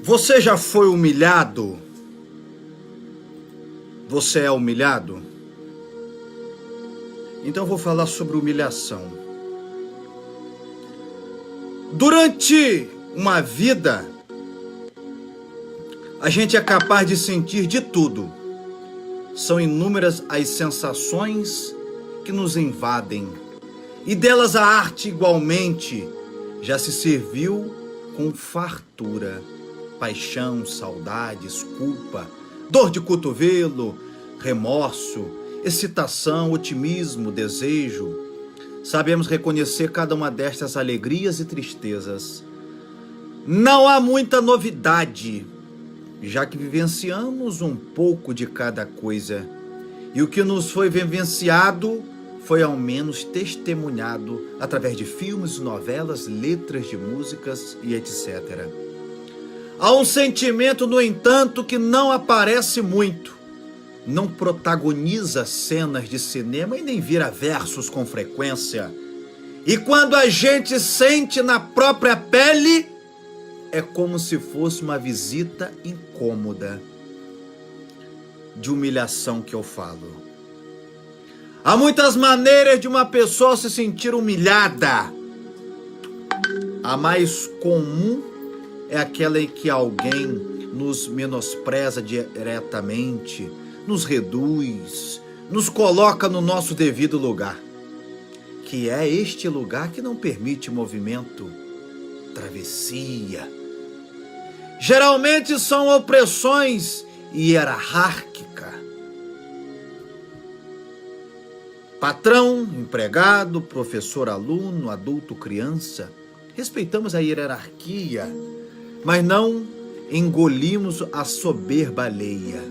Você já foi humilhado? Você é humilhado? Então eu vou falar sobre humilhação. Durante uma vida, a gente é capaz de sentir de tudo. São inúmeras as sensações que nos invadem. E delas a arte igualmente já se serviu com fartura. Paixão, saudades, culpa, dor de cotovelo, remorso, excitação, otimismo, desejo. Sabemos reconhecer cada uma destas alegrias e tristezas. Não há muita novidade, já que vivenciamos um pouco de cada coisa. E o que nos foi vivenciado foi ao menos testemunhado através de filmes, novelas, letras de músicas e etc. Há um sentimento, no entanto, que não aparece muito, não protagoniza cenas de cinema e nem vira versos com frequência. E quando a gente sente na própria pele, é como se fosse uma visita incômoda. De humilhação que eu falo. Há muitas maneiras de uma pessoa se sentir humilhada. A mais comum é aquela em que alguém nos menospreza diretamente, nos reduz, nos coloca no nosso devido lugar, que é este lugar que não permite movimento, travessia. Geralmente são opressões hierárquicas. Patrão, empregado, professor, aluno, adulto, criança. Respeitamos a hierarquia, mas não engolimos a soberba alheia.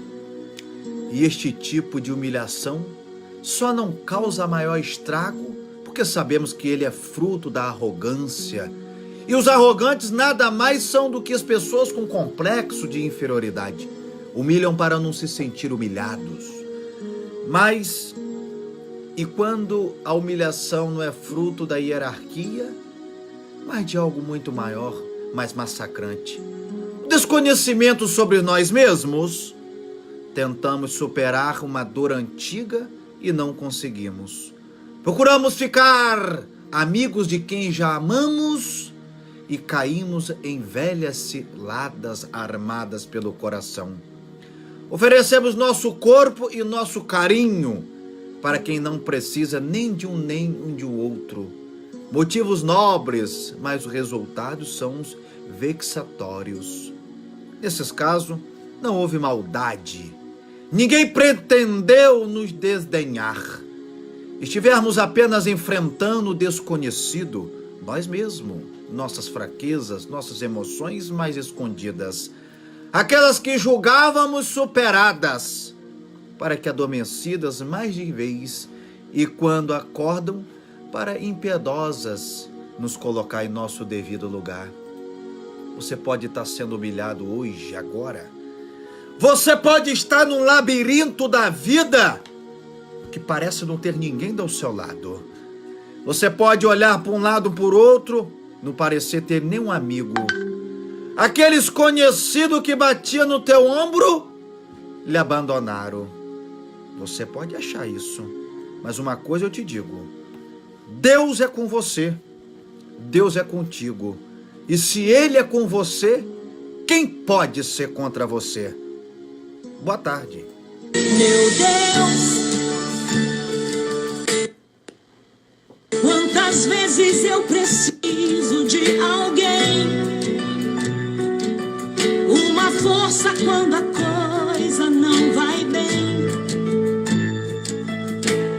E este tipo de humilhação só não causa maior estrago porque sabemos que ele é fruto da arrogância. E os arrogantes nada mais são do que as pessoas com complexo de inferioridade. Humilham para não se sentir humilhados. Mas, e quando a humilhação não é fruto da hierarquia, mas de algo muito maior, mais massacrante? Desconhecimento sobre nós mesmos. Tentamos superar uma dor antiga e não conseguimos. Procuramos ficar amigos de quem já amamos e caímos em velhas ciladas armadas pelo coração. Oferecemos nosso corpo e nosso carinho para quem não precisa nem de um outro. Motivos nobres, mas os resultados são os vexatórios. Nesses casos, não houve maldade. Ninguém pretendeu nos desdenhar. Estivermos apenas enfrentando o desconhecido, nós mesmos, nossas fraquezas, nossas emoções mais escondidas, aquelas que julgávamos superadas, para que adormecidas mais de vez, e quando acordam, para impiedosas nos colocar em nosso devido lugar. Você pode estar sendo humilhado hoje, agora. Você pode estar num labirinto da vida que parece não ter ninguém ao seu lado. Você pode olhar para um lado, por outro, não parecer ter nenhum amigo. Aqueles conhecidos que batiam no teu ombro lhe abandonaram. Você pode achar isso, mas uma coisa eu te digo: Deus é com você. Deus é contigo. E se Ele é com você, quem pode ser contra você? Boa tarde. Meu Deus, quantas vezes eu preciso de alguém, uma força quando a coisa não vai bem.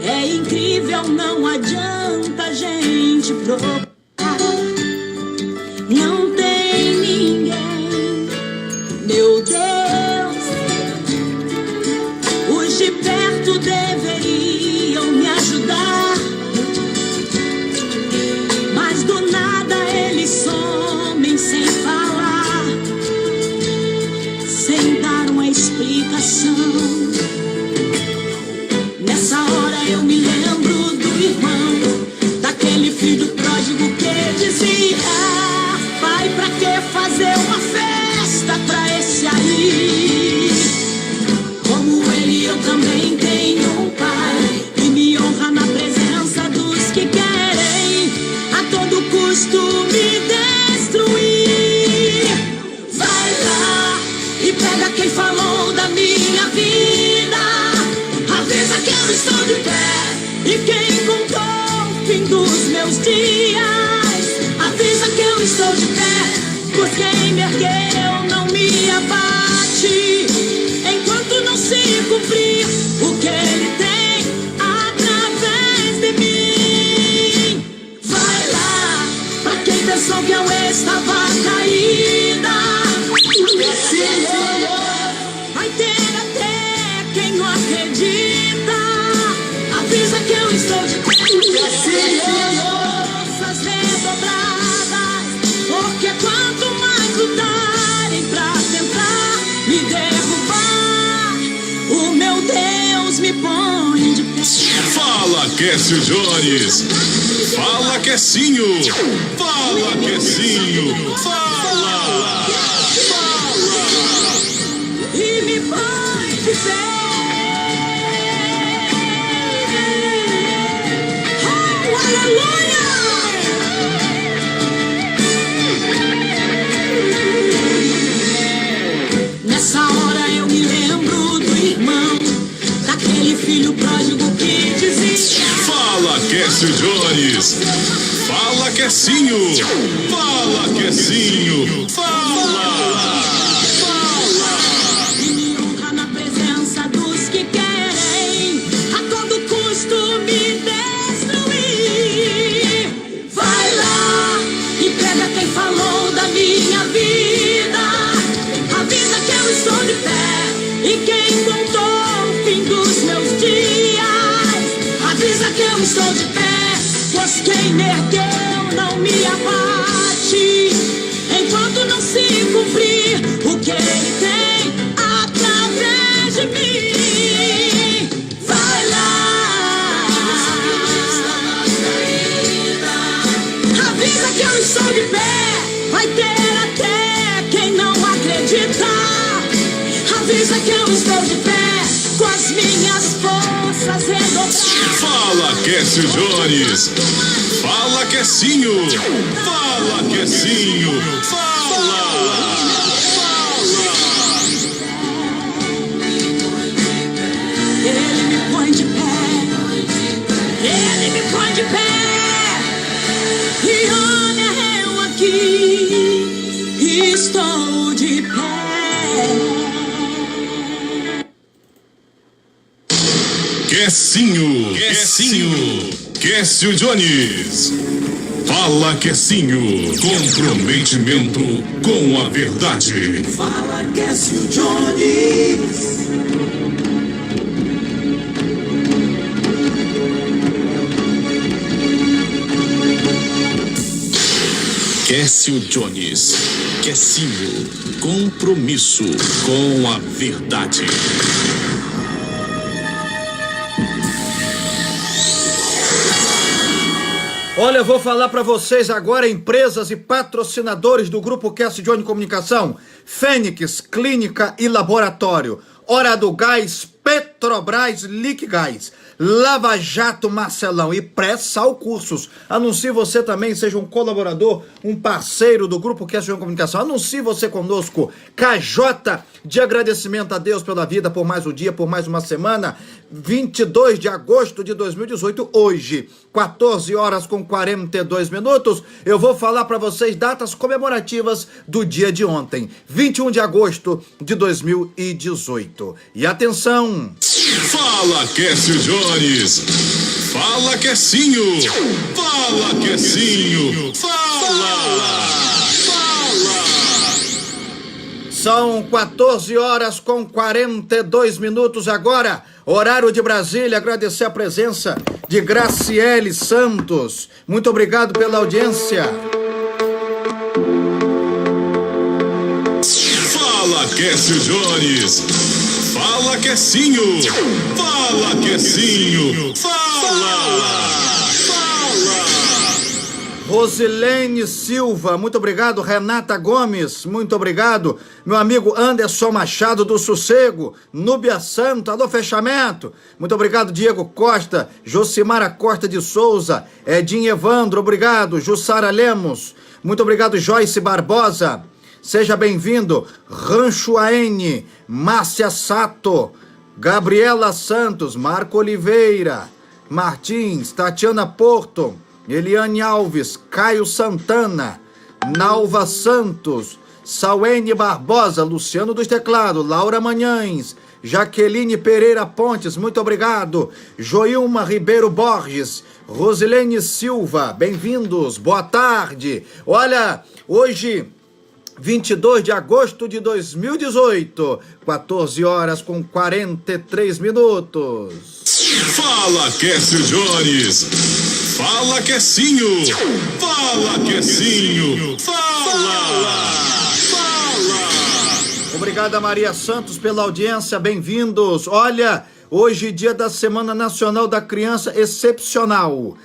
É incrível, não adianta a gente procurar, não tem ninguém. Meu Deus, os de perto deveriam me ajudar, mas do nada eles somem sem falar, sem dar uma explicação. Nessa hora eu me lembro do irmão, daquele filho pródigo que dizia: pai, pra que fazer uma festa pra esse aí? Como ele, eu também tenho um pai que me honra na presença dos que querem a todo custo me destruir. Vai lá e pega quem falou da minha vida, avisa que eu estou de pé, e quem contou o fim dos meus dias, avisa que eu estou de pé, pois quem me ergueu não me abate, enquanto não se cumprir o que ele tem através de mim. Vai lá pra quem pensou que eu estava caída, vai ter até quem não acredita, avisa que eu estou de pé, forças redobradas, porque quanto mais lutarem pra tentar me derrubar, o meu Deus me põe de pé. Fala, Quécio Jones. Fala, Quecinho. Fala, Quecinho. Fala. E me põe de pé. Oh, aleluia! Nessa hora eu me lembro do irmão, daquele filho pródigo que dizia: Fala, Quécio Jones. Fala, Quecinho. Fala, Quecinho. Fala. e me honra na presença dos que querem a todo custo me destruir. Vai lá e pega quem falou da minha vida, avisa que eu estou de pé, e quem contou o fim dos meus dias, avisa que eu estou de pé, pois quem me ergueu não me abate, enquanto não se cumprir o que ele tem através de mim. Vai lá, avisa que eu estou de pé, vai ter até quem não acredita, avisa que eu estou de pé, com as minhas forças redobradas. Fala, Quécio Jones. Fala, Quecinho. Fala, Quecinho. Fala. Ele me põe de pé, ele me põe de pé, e olha eu aqui, estou de pé. Quecinho. Quecinho. Quécio Jones. Fala, Quecinho. Comprometimento com a verdade. Fala, Quécio Jones. Quécio Jones. Quecinho. Compromisso com a verdade. Olha, eu vou falar para vocês agora, empresas e patrocinadores do Grupo Quécio Jones Comunicação: Fênix, Clínica e Laboratório, Hora do Gás, Petrobras, Liquigás. Lava Jato Marcelão e Pré-Sal Cursos. Anuncie você também, seja um colaborador, um parceiro do Grupo Cast Comunicação. Anuncie você conosco. KJ de agradecimento a Deus pela vida, por mais um dia, por mais uma semana. 22 de agosto de 2018, hoje, 14 horas com 42 minutos. Eu vou falar para vocês datas comemorativas do dia de ontem, 21 de agosto de 2018. E atenção! Fala, Quécio Jones! Fala, Quecinho! Fala, Quecinho! Fala! São 14 horas com 42 minutos agora, horário de Brasília. Agradecer a presença de Graciele Santos. Muito obrigado pela audiência. Fala, Quécio Jones! Fala, Quecinho! Fala, Quecinho! Fala! Rosilene Silva, muito obrigado. Renata Gomes, muito obrigado. Meu amigo Anderson Machado do Sossego, Núbia Santo, alô fechamento. Muito obrigado, Diego Costa, Josimara Costa de Souza, Edinho Evandro, obrigado. Jussara Lemos, muito obrigado. Joyce Barbosa, seja bem-vindo. Rancho AN, Márcia Sato, Gabriela Santos, Marco Oliveira, Martins, Tatiana Porto, Eliane Alves, Caio Santana, Nalva Santos, Sauene Barbosa, Luciano dos Teclados, Laura Manhães, Jaqueline Pereira Pontes, muito obrigado. Joilma Ribeiro Borges, Rosilene Silva, bem-vindos, boa tarde. Olha, hoje, 22 de agosto de 2018, 14 horas com 43 minutos. Fala, Quécio Jones! Fala, Quecinho! Fala, Quecinho! Fala! Obrigado a Maria Santos pela audiência, bem-vindos. Olha, hoje dia da Semana Nacional da Criança Excepcional.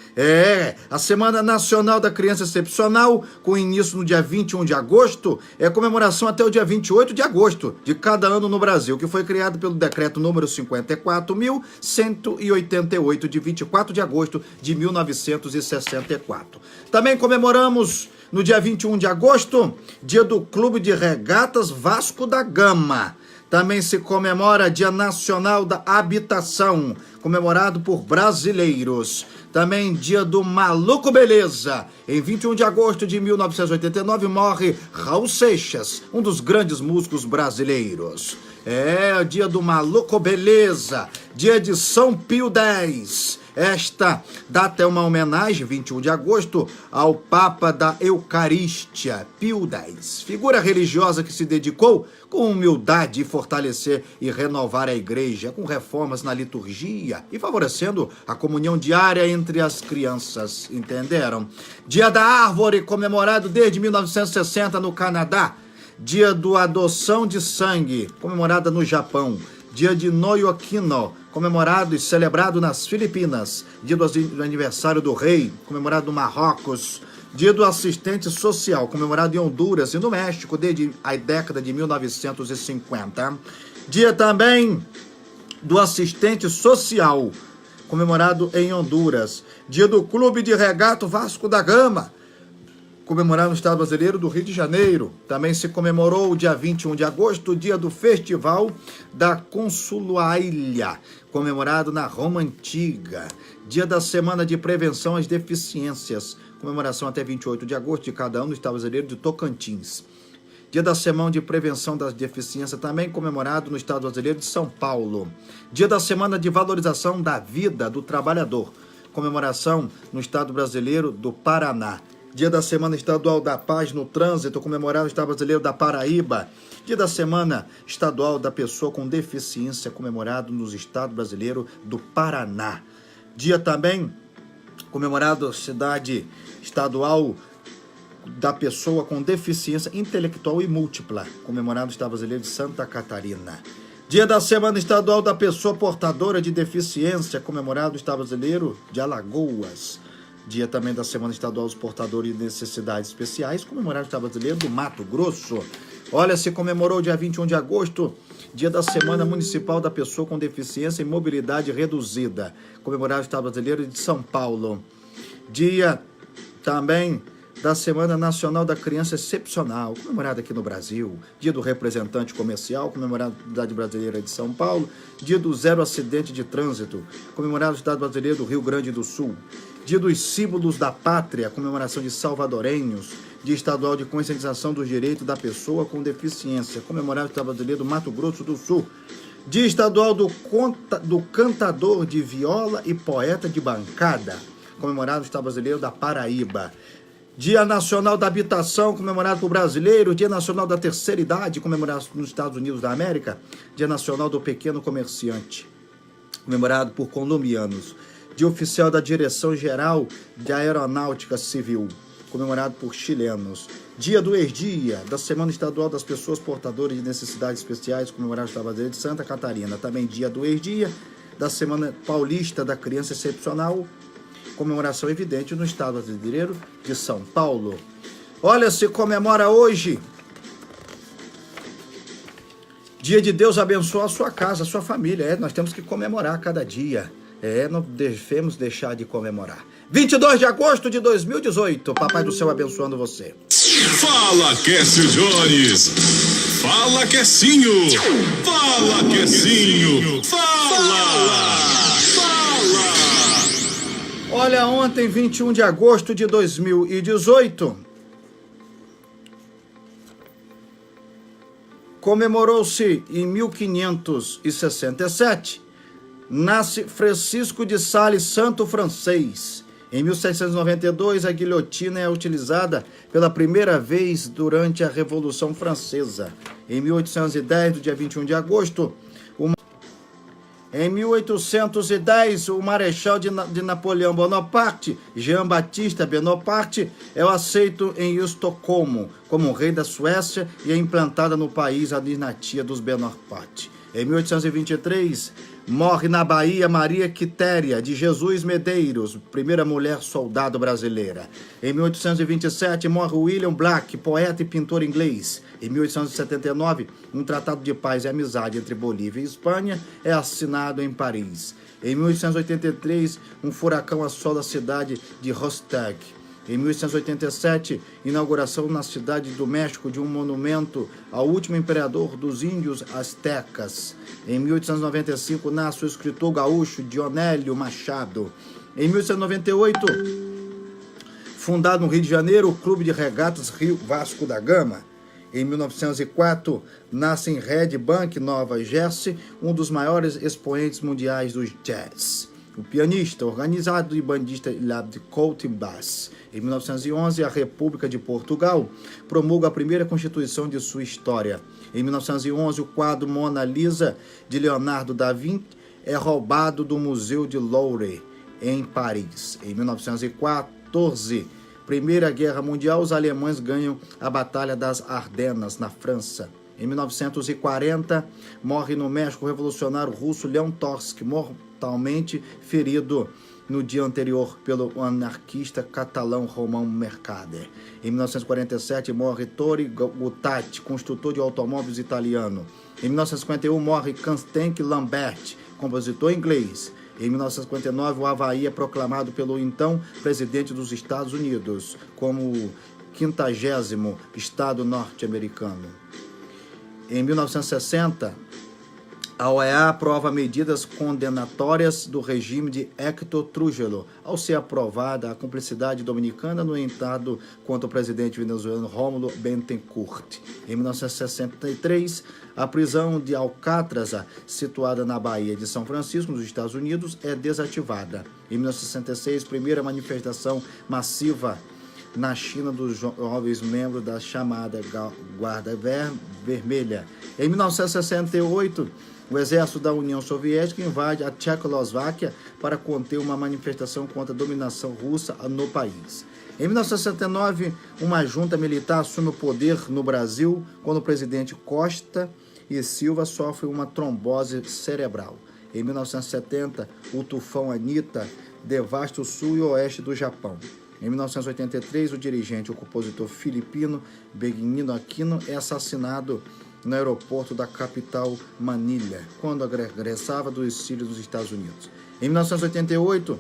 A Semana Nacional da Criança Excepcional, com início no dia 21 de agosto, é comemoração até o dia 28 de agosto de cada ano no Brasil, que foi criado pelo decreto número 54.188, de 24 de agosto de 1964. Também comemoramos no dia 21 de agosto, dia do Clube de Regatas Vasco da Gama. Também se comemora Dia Nacional da Habitação, comemorado por brasileiros. Também dia do Maluco Beleza. Em 21 de agosto de 1989 morre Raul Seixas, um dos grandes músicos brasileiros. É dia do Maluco Beleza, dia de São Pio X. Esta data é uma homenagem, 21 de agosto, ao Papa da Eucarístia, Pio X, figura religiosa que se dedicou com humildade a fortalecer e renovar a igreja, com reformas na liturgia e favorecendo a comunhão diária entre as crianças, entenderam? Dia da Árvore, comemorado desde 1960 no Canadá. Dia do Adoção de Sangue, comemorada no Japão. Dia de Noyokino, comemorado e celebrado nas Filipinas. Dia do aniversário do rei, comemorado no Marrocos. Dia do Assistente Social, comemorado em Honduras e no México desde a década de 1950. Dia também do Assistente Social, comemorado em Honduras. Dia do Clube de Regata Vasco da Gama, comemorado no Estado Brasileiro do Rio de Janeiro. Também se comemorou o dia 21 de agosto, o dia do Festival da Consulália, comemorado na Roma Antiga. Dia da Semana de Prevenção às Deficiências, comemoração até 28 de agosto de cada ano no Estado Brasileiro de Tocantins. Dia da Semana de Prevenção das Deficiências, também comemorado no Estado Brasileiro de São Paulo. Dia da Semana de Valorização da Vida do Trabalhador, comemoração no Estado Brasileiro do Paraná. Dia da Semana Estadual da Paz no Trânsito, comemorado no Estado Brasileiro da Paraíba. Dia da Semana Estadual da Pessoa com Deficiência, comemorado no Estado Brasileiro do Paraná. Dia também comemorado na Cidade Estadual da Pessoa com Deficiência Intelectual e Múltipla, comemorado no Estado Brasileiro de Santa Catarina. Dia da Semana Estadual da Pessoa Portadora de Deficiência, comemorado no Estado Brasileiro de Alagoas. Dia também da Semana Estadual dos Portadores de Necessidades Especiais, comemorado no Estado Brasileiro do Mato Grosso. Olha, se comemorou dia 21 de agosto, dia da Semana Municipal da Pessoa com Deficiência e Mobilidade Reduzida, comemorado no Estado Brasileiro de São Paulo. Dia também da Semana Nacional da Criança Excepcional, comemorada aqui no Brasil. Dia do Representante Comercial, comemorado na Cidade Brasileira de São Paulo. Dia do Zero Acidente de Trânsito, comemorado no Estado Brasileiro do Rio Grande do Sul. Dia dos Símbolos da Pátria, comemoração de salvadorenhos. Dia Estadual de Conscientização dos Direitos da Pessoa com Deficiência, comemorado no Estado Brasileiro do Mato Grosso do Sul. Dia Estadual do Cantador de Viola e Poeta de Bancada, comemorado no Estado Brasileiro da Paraíba. Dia Nacional da Habitação, comemorado por brasileiro. Dia Nacional da Terceira Idade, comemorado nos Estados Unidos da América. Dia Nacional do Pequeno Comerciante, comemorado por colombianos. Dia Oficial da Direção Geral de Aeronáutica Civil, comemorado por chilenos. Dia do Ex-Dia, da Semana Estadual das Pessoas Portadoras de Necessidades Especiais, comemorado no Estado Brasileiro de Santa Catarina. Também dia do Ex-Dia, da Semana Paulista da Criança Excepcional, comemoração evidente no Estado Brasileiro de São Paulo. Olha, se comemora hoje dia de Deus abençoar a sua casa, a sua família. Nós temos que comemorar cada dia. Não devemos deixar de comemorar. 22 de agosto de 2018. Papai do Céu abençoando você. Fala, Quércio Jones. Fala, Quecinho. Fala, Quecinho. Fala. Olha, ontem, 21 de agosto de 2018, comemorou-se em 1567, nasce Francisco de Sales, santo francês. Em 1792, a guilhotina é utilizada pela primeira vez durante a Revolução Francesa. Em 1810, no dia 21 de agosto, em 1810, o Marechal de Napoleão Bonaparte, Jean-Baptiste Bonaparte, é aceito em Estocolmo como rei da Suécia e é implantada no país a dinastia dos Bonaparte. Em 1823, morre na Bahia Maria Quitéria de Jesus Medeiros, primeira mulher soldado brasileira. Em 1827, morre William Black, poeta e pintor inglês. Em 1879, um tratado de paz e amizade entre Bolívia e Espanha é assinado em Paris. Em 1883, um furacão assola a cidade de Rostec. Em 1887, inauguração na cidade do México de um monumento ao último imperador dos índios astecas. Em 1895, nasce o escritor gaúcho Dionélio Machado. Em 1898, fundado no Rio de Janeiro, o Clube de Regatas Rio Vasco da Gama. Em 1904, nasce em Red Bank, Nova Jersey, um dos maiores expoentes mundiais do jazz. O pianista, organizado e bandista Labde Coutinbas. Em 1911, a República de Portugal promulga a primeira Constituição de sua história. Em 1911, o quadro Mona Lisa, de Leonardo da Vinci, é roubado do Museu de Louvre, em Paris. Em 1914, Primeira Guerra Mundial, os alemães ganham a Batalha das Ardenas, na França. Em 1940, morre no México o revolucionário russo Leon Trotsky, mortalmente ferido no dia anterior pelo anarquista catalão Romão Mercader. Em 1947, morre Ettore Gutati, construtor de automóveis italiano. Em 1951, morre Constant Lambert, compositor inglês. Em 1959, o Havaí é proclamado pelo então presidente dos Estados Unidos como o 50º estado norte-americano. Em 1960, a OEA aprova medidas condenatórias do regime de Héctor Trujillo, ao ser aprovada a cumplicidade dominicana no entrado contra o presidente venezuelano Rómulo Betancourt. Em 1963, a prisão de Alcatraz, situada na Baía de São Francisco, nos Estados Unidos, é desativada. Em 1966, primeira manifestação massiva na China dos jovens membros da chamada Guarda Vermelha. Em 1968, o exército da União Soviética invade a Tchecoslováquia para conter uma manifestação contra a dominação russa no país. Em 1969, uma junta militar assume o poder no Brasil quando o presidente Costa e Silva sofre uma trombose cerebral. Em 1970, o tufão Anita devasta o sul e o oeste do Japão. Em 1983, o dirigente e o compositor filipino Benigno Aquino é assassinado no aeroporto da capital Manilha, quando regressava do exílio dos Estados Unidos. Em 1988,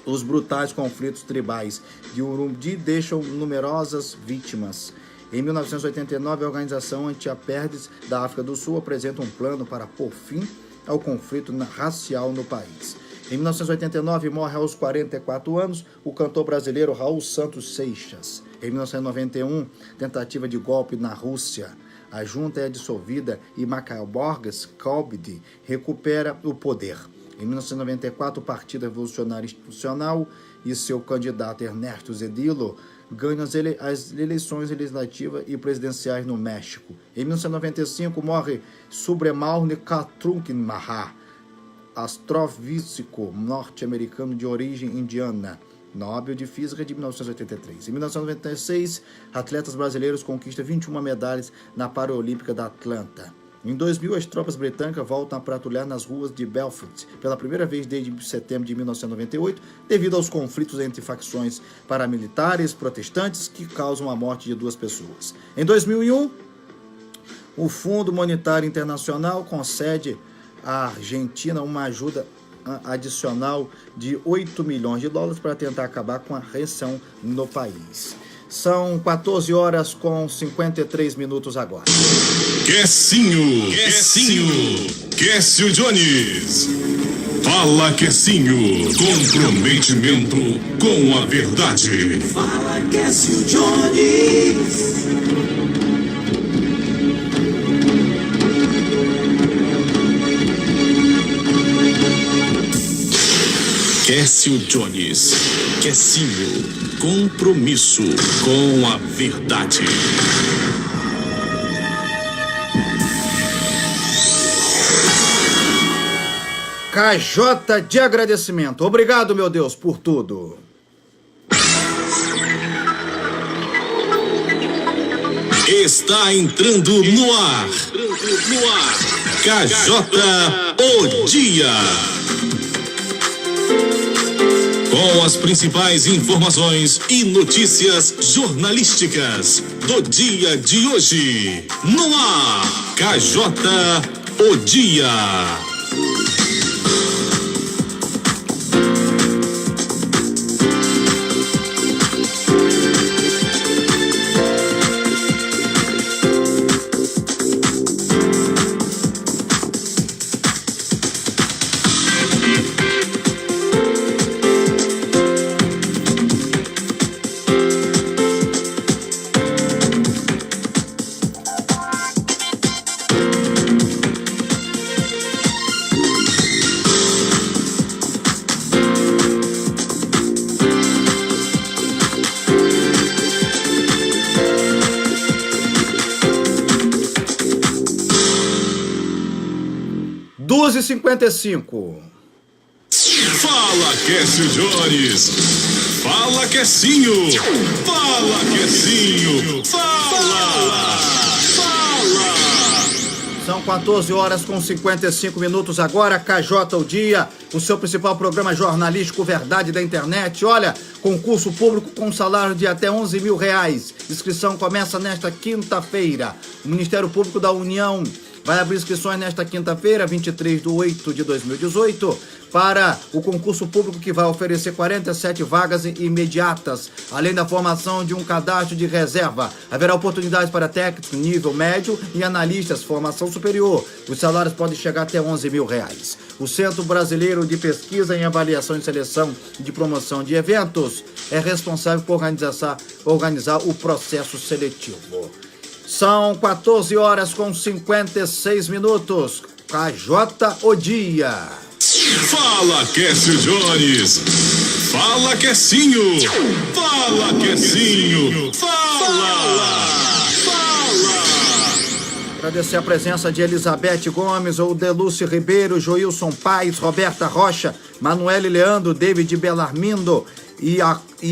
os brutais conflitos tribais de Urumqi deixam numerosas vítimas. Em 1989, a Organização Anti-Apartheid da África do Sul apresenta um plano para pôr fim ao conflito racial no país. Em 1989, morre aos 44 anos o cantor brasileiro Raul Santos Seixas. Em 1991, tentativa de golpe na Rússia. A junta é dissolvida e Mikhail Gorbachev recupera o poder. Em 1994, o Partido Revolucionário Institucional e seu candidato Ernesto Zedillo ganham as eleições legislativas e presidenciais no México. Em 1995, morre Subramanian Katrangamahar, astrofísico norte-americano de origem indiana, Nobel de Física de 1983. Em 1996, atletas brasileiros conquistam 21 medalhas na Paralímpica da Atlanta. Em 2000, as tropas britânicas voltam a patrulhar nas ruas de Belfast pela primeira vez desde setembro de 1998, devido aos conflitos entre facções paramilitares protestantes que causam a morte de 2 pessoas. Em 2001, o Fundo Monetário Internacional concede à Argentina uma ajuda adicional de 8 milhões de dólares para tentar acabar com a recessão no país. São 14 horas com 53 minutos agora. Quesinho, Quécio Jones. Fala Quesinho, comprometimento com a verdade. Fala Quécio Jones. Quécio Jones, Quesinho, compromisso com a verdade. KJ de agradecimento. Obrigado, meu Deus, por tudo. Está entrando no ar. KJ o Dia. Com as principais informações e notícias jornalísticas do dia de hoje. No ar, KJ o Dia. e 55. Fala, Quécio Jones. Fala, Quesinho. Fala, Quesinho. Fala. São 14 horas com 55 minutos agora. KJ o Dia, o seu principal programa jornalístico Verdade da Internet. Olha, concurso público com salário de até R$11 mil. Inscrição começa nesta quinta-feira. O Ministério Público da União vai abrir inscrições nesta quinta-feira, 23/8/2018, para o concurso público que vai oferecer 47 vagas imediatas, além da formação de um cadastro de reserva. Haverá oportunidades para técnicos nível médio e analistas, formação superior. Os salários podem chegar até R$11 mil. O Centro Brasileiro de Pesquisa em Avaliação e Seleção de Promoção de Eventos é responsável por organizar o processo seletivo. São 14 horas com 56 minutos. KJ o Dia. Fala, Quécio Jones. Fala, Quesinho. Fala, Quesinho. Fala. Agradecer a presença de Elizabeth Gomes, Delúcio Ribeiro, Joilson Paes, Roberta Rocha, Manuele Leandro, David Belarmindo e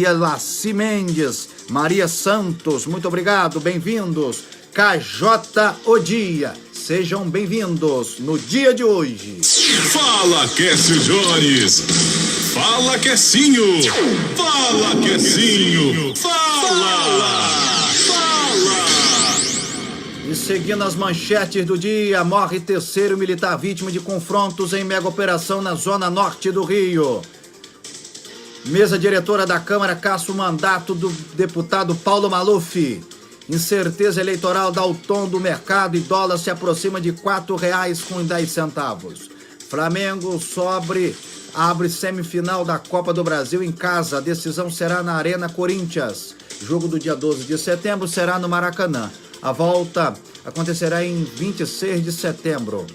Elaci Mendes, Maria Santos. Muito obrigado, bem-vindos. KJ o Dia. Sejam bem-vindos no dia de hoje. Fala, Quécio Jones. Fala Quecinho. Fala Quecinho. Fala. E seguindo as manchetes do dia, morre terceiro militar vítima de confrontos em mega operação na zona norte do Rio. Mesa diretora da Câmara caça o mandato do deputado Paulo Maluf. Incerteza eleitoral dá o tom do mercado e dólar se aproxima de R$ 4,10. Flamengo abre semifinal da Copa do Brasil em casa. A decisão será na Arena Corinthians. Jogo do dia 12 de setembro será no Maracanã. A volta acontecerá em 26 de setembro.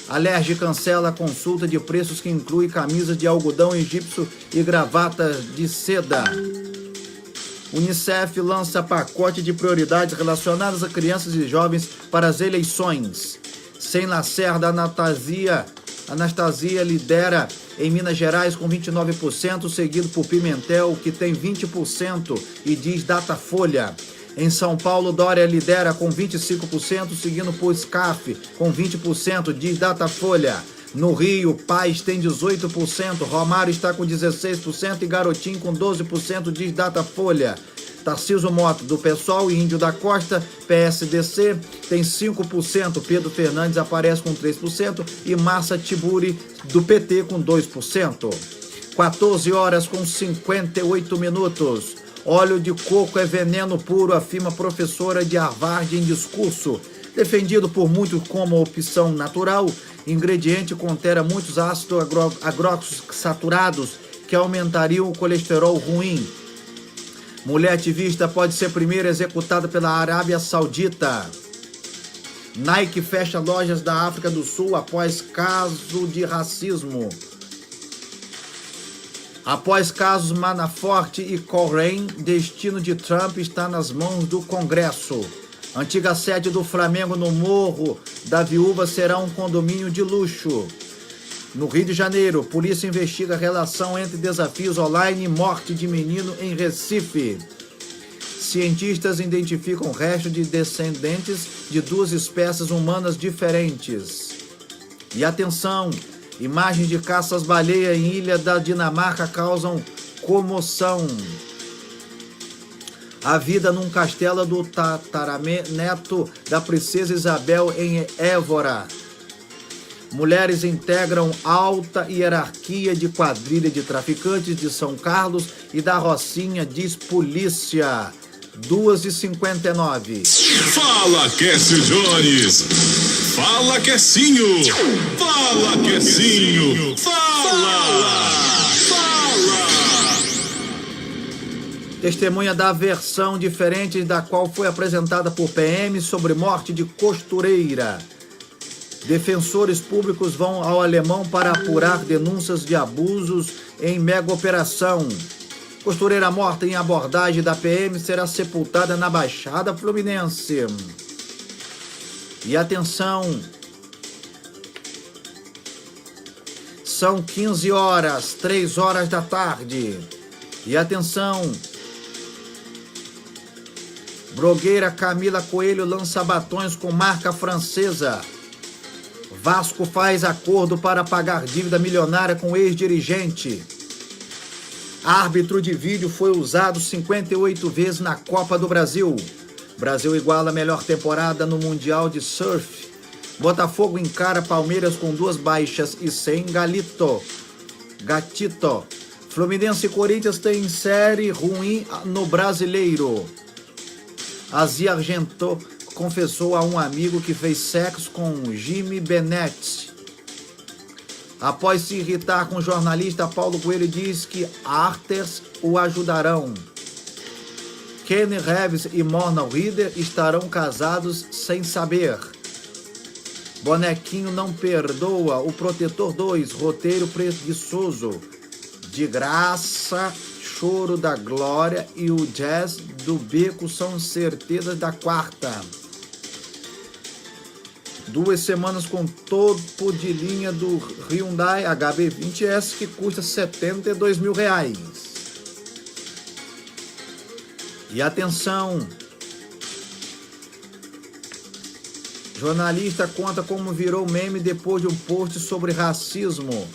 Alerj cancela a consulta de preços que inclui camisas de algodão egípcio e gravatas de seda. Unicef lança pacote de prioridades relacionadas a crianças e jovens para as eleições. Sem Lacerda, Anastasia lidera em Minas Gerais com 29%, seguido por Pimentel, que tem 20%, e diz Datafolha. Em São Paulo, Dória lidera com 25%, seguindo por Scaf com 20%, diz Datafolha. No Rio, Paz tem 18%, Romário está com 16% e Garotinho com 12%, diz Datafolha. Tarcísio Mota, do PSOL, e Índio da Costa, PSDC, tem 5%, Pedro Fernandes aparece com 3% e Massa Tiburi, do PT, com 2%. 14 horas com 58 minutos. Óleo de coco é veneno puro, afirma professora de Harvard em discurso. Defendido por muitos como opção natural, ingrediente contém muitos ácidos agroxaturados que aumentariam o colesterol ruim. Mulher ativista pode ser primeira executada pela Arábia Saudita. Nike fecha lojas da África do Sul após caso de racismo. Após casos Manafort e Cohen, destino de Trump está nas mãos do Congresso. Antiga sede do Flamengo no Morro da Viúva será um condomínio de luxo. No Rio de Janeiro, polícia investiga a relação entre desafios online e morte de menino em Recife. Cientistas identificam restos de descendentes de duas espécies humanas diferentes. E atenção! Imagens de caças-baleia em Ilha da Dinamarca causam comoção. A vida num castelo do tataraneto da princesa Isabel em Évora. Mulheres integram alta hierarquia de quadrilha de traficantes de São Carlos e da Rocinha, diz polícia. 2h59. Fala, Quécio Jones. Fala, Quecinho. Fala, Quecinho. Fala. Testemunha da versão diferente da qual foi apresentada por PM sobre morte de costureira. Defensores públicos vão ao Alemão para apurar denúncias de abusos em mega operação. Costureira morta em abordagem da PM será sepultada na Baixada Fluminense. E atenção, são 15 horas, 3 horas da tarde. E atenção, blogueira Camila Coelho lança batons com marca francesa. Vasco faz acordo para pagar dívida milionária com ex-dirigente. Árbitro de vídeo foi usado 58 vezes na Copa do Brasil. Brasil iguala a melhor temporada no Mundial de Surf. Botafogo encara Palmeiras com 2 baixas e sem Gatito. Fluminense e Corinthians têm série ruim no Brasileiro. Azia Argento confessou a um amigo que fez sexo com Jimmy Bennett. Após se irritar com o jornalista, Paulo Coelho diz que artes o ajudarão. Kenny Reeves e Mona Rieder estarão casados sem saber. Bonequinho não perdoa, o Protetor 2, roteiro preguiçoso. De graça, choro da Glória e o jazz do Beco são certezas da quarta. 2 semanas com topo de linha do Hyundai HB20S que custa R$72 mil. E atenção, jornalista conta como virou meme depois de um post sobre racismo.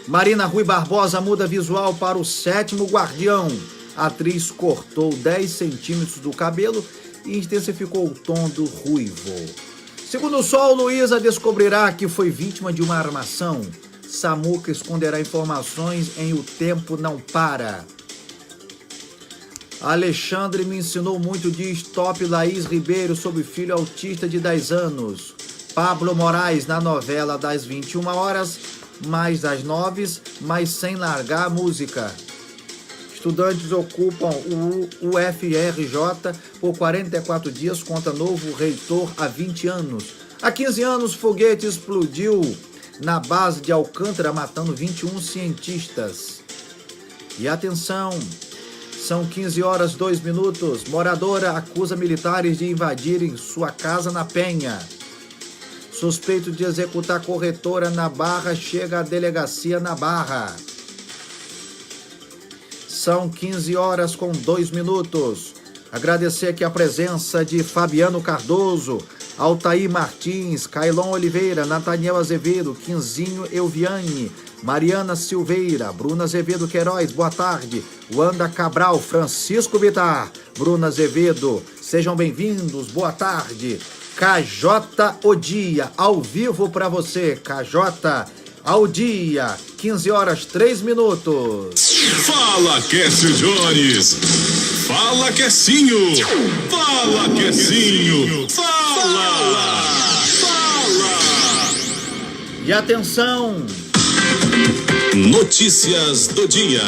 Marina Rui Barbosa muda visual para o Sétimo Guardião. A atriz cortou 10 centímetros do cabelo e intensificou o tom do ruivo. Segundo o Sol, Luísa descobrirá que foi vítima de uma armação. Samuca esconderá informações em O Tempo Não Para. Alexandre me ensinou muito, diz Top Laís Ribeiro sobre filho autista de 10 anos. Pablo Moraes na novela das 21 horas, mais das 9, mas sem largar a música. Estudantes ocupam o UFRJ por 44 dias contra novo reitor há 20 anos. Há 15 anos, foguete explodiu na base de Alcântara, matando 21 cientistas. E atenção, são 15 horas 2 minutos. Moradora acusa militares de invadirem sua casa na Penha. Suspeito de executar corretora na Barra chega à delegacia na Barra. São 15 horas com 2 minutos. Agradecer aqui a presença de Fabiano Cardoso, Altair Martins, Cailon Oliveira, Nathaniel Azevedo, Quinzinho Elviane, Mariana Silveira, Bruna Azevedo Queiroz, boa tarde. Wanda Cabral, Francisco Bitar, Bruna Azevedo, sejam bem-vindos, boa tarde. KJ O Dia, ao vivo para você, KJ ao dia, 15 horas 3 minutos. Fala, Quécio Jones. Fala, Quecinho. Fala, Quecinho. Fala. E atenção. Notícias do dia.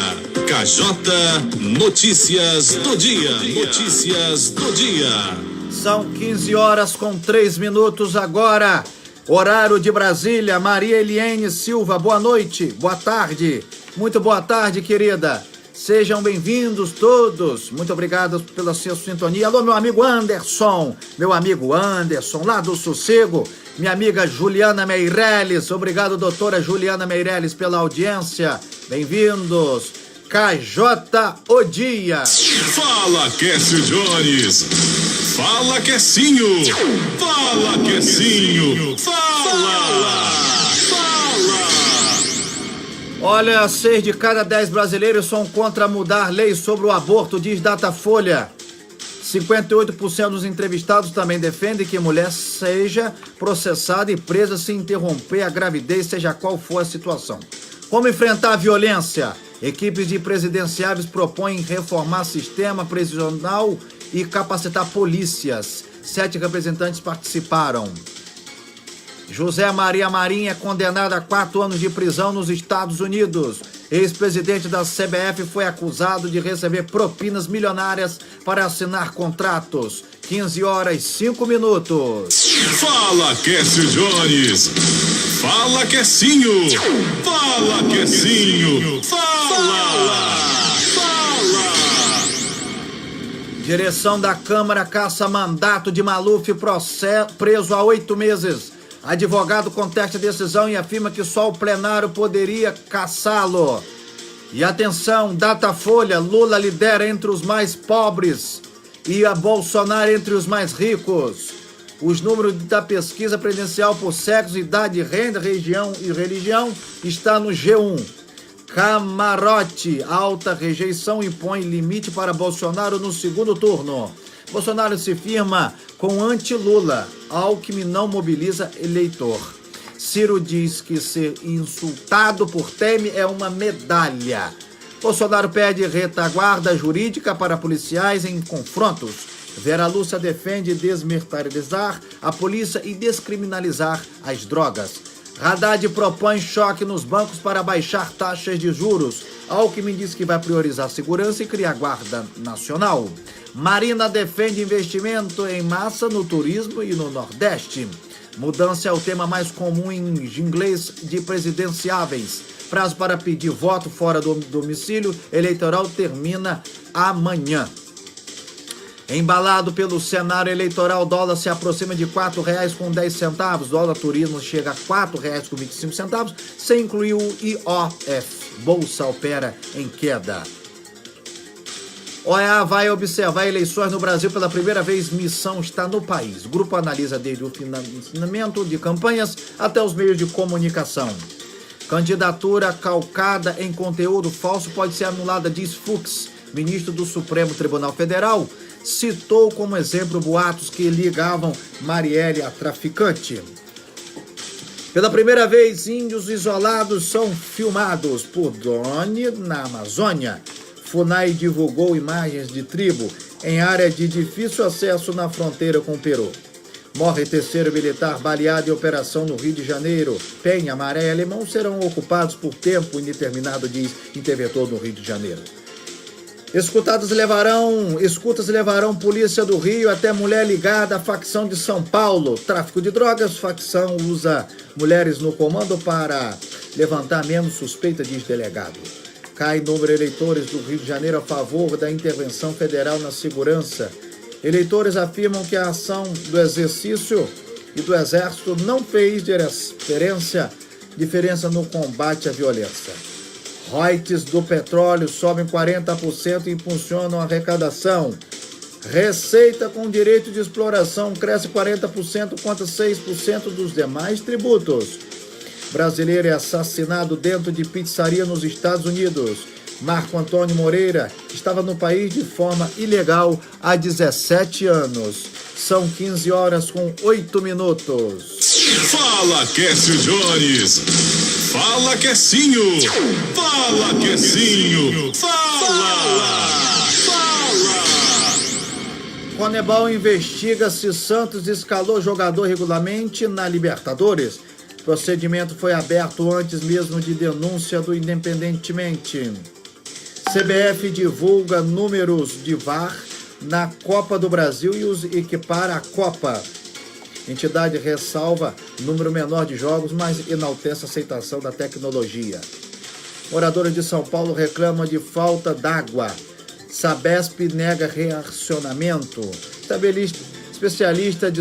KJ Notícias do dia. Notícias do dia. São 15 horas com 3 minutos agora. Horário de Brasília, Maria Eliene Silva, boa noite, boa tarde. Muito boa tarde, querida. Sejam bem-vindos todos. Muito obrigado pela sua sintonia. Alô, meu amigo Anderson, lá do Sossego. Minha amiga Juliana Meirelles, obrigado, doutora Juliana Meirelles, pela audiência. Bem-vindos. KJ O Dia. Fala, Quécio Jones. Fala, Quecinho. Fala, Quecinho. Fala. Olha, 6 de cada 10 brasileiros são contra mudar lei sobre o aborto, diz Datafolha. 58% dos entrevistados também defendem que mulher seja processada e presa se interromper a gravidez, seja qual for a situação. Como enfrentar a violência? Equipes de presidenciáveis propõem reformar sistema prisional e capacitar polícias. 7 representantes participaram. José Maria Marinho é condenado a 4 anos de prisão nos Estados Unidos. Ex-presidente da CBF foi acusado de receber propinas milionárias para assinar contratos. 15 horas 5 minutos. Fala, Quécio Jones. Fala, Quecinho. Fala, Quecinho. Fala. Direção da Câmara caça mandato de Maluf, preso há 8 meses. Advogado contesta a decisão e afirma que só o plenário poderia caçá-lo. E atenção, Datafolha, Lula lidera entre os mais pobres e a Bolsonaro entre os mais ricos. Os números da pesquisa presidencial por sexo, idade, renda, região e religião está no G1. Camarote, alta rejeição impõe limite para Bolsonaro no segundo turno. Bolsonaro se firma com anti-Lula. Alckmin não mobiliza eleitor. Ciro diz que ser insultado por Temer é uma medalha. Bolsonaro pede retaguarda jurídica para policiais em confrontos. Vera Lúcia defende desmilitarizar a polícia e descriminalizar as drogas. Haddad propõe choque nos bancos para baixar taxas de juros. Alckmin diz que vai priorizar segurança e criar guarda nacional. Marina defende investimento em massa no turismo e no Nordeste. Mudança é o tema mais comum em inglês de presidenciáveis. Prazo para pedir voto fora do domicílio eleitoral termina amanhã. Embalado pelo cenário eleitoral, dólar se aproxima de R$ 4,10. Dólar turismo chega a R$ 4,25, sem incluir o IOF. Bolsa opera em queda. OEA vai observar eleições no Brasil pela primeira vez. Missão está no país. O grupo analisa desde o financiamento de campanhas até os meios de comunicação. Candidatura calcada em conteúdo falso pode ser anulada, diz Fux. Ministro do Supremo Tribunal Federal citou como exemplo boatos que ligavam Marielle a traficante. Pela primeira vez, índios isolados são filmados por drone na Amazônia. FUNAI divulgou imagens de tribo em área de difícil acesso na fronteira com o Peru. Morre terceiro militar baleado em operação no Rio de Janeiro. Penha, Maré e Alemão serão ocupados por tempo indeterminado, diz interventor no Rio de Janeiro. Escutas levarão polícia do Rio até mulher ligada à facção de São Paulo. Tráfico de drogas, facção usa mulheres no comando para levantar menos suspeita, diz delegado. Cai número de eleitores do Rio de Janeiro a favor da intervenção federal na segurança. Eleitores afirmam que a ação do exercício e do Exército não fez diferença no combate à violência. Royalties do petróleo sobem 40% e impulsionam a arrecadação. Receita com direito de exploração cresce 40% contra 6% dos demais tributos. Brasileiro é assassinado dentro de pizzaria nos Estados Unidos. Marco Antônio Moreira estava no país de forma ilegal há 17 anos. São 15 horas com 8 minutos. Fala, Quécio Jones. Fala, Quecinho. Fala, Quecinho. Fala. Conebol investiga se Santos escalou jogador regularmente na Libertadores. Procedimento foi aberto antes mesmo de denúncia do Independentemente. CBF divulga números de VAR na Copa do Brasil e os equipara à Copa. Entidade ressalva número menor de jogos, mas enaltece a aceitação da tecnologia. Moradores de São Paulo reclamam de falta d'água. Sabesp nega reacionamento. Especialistas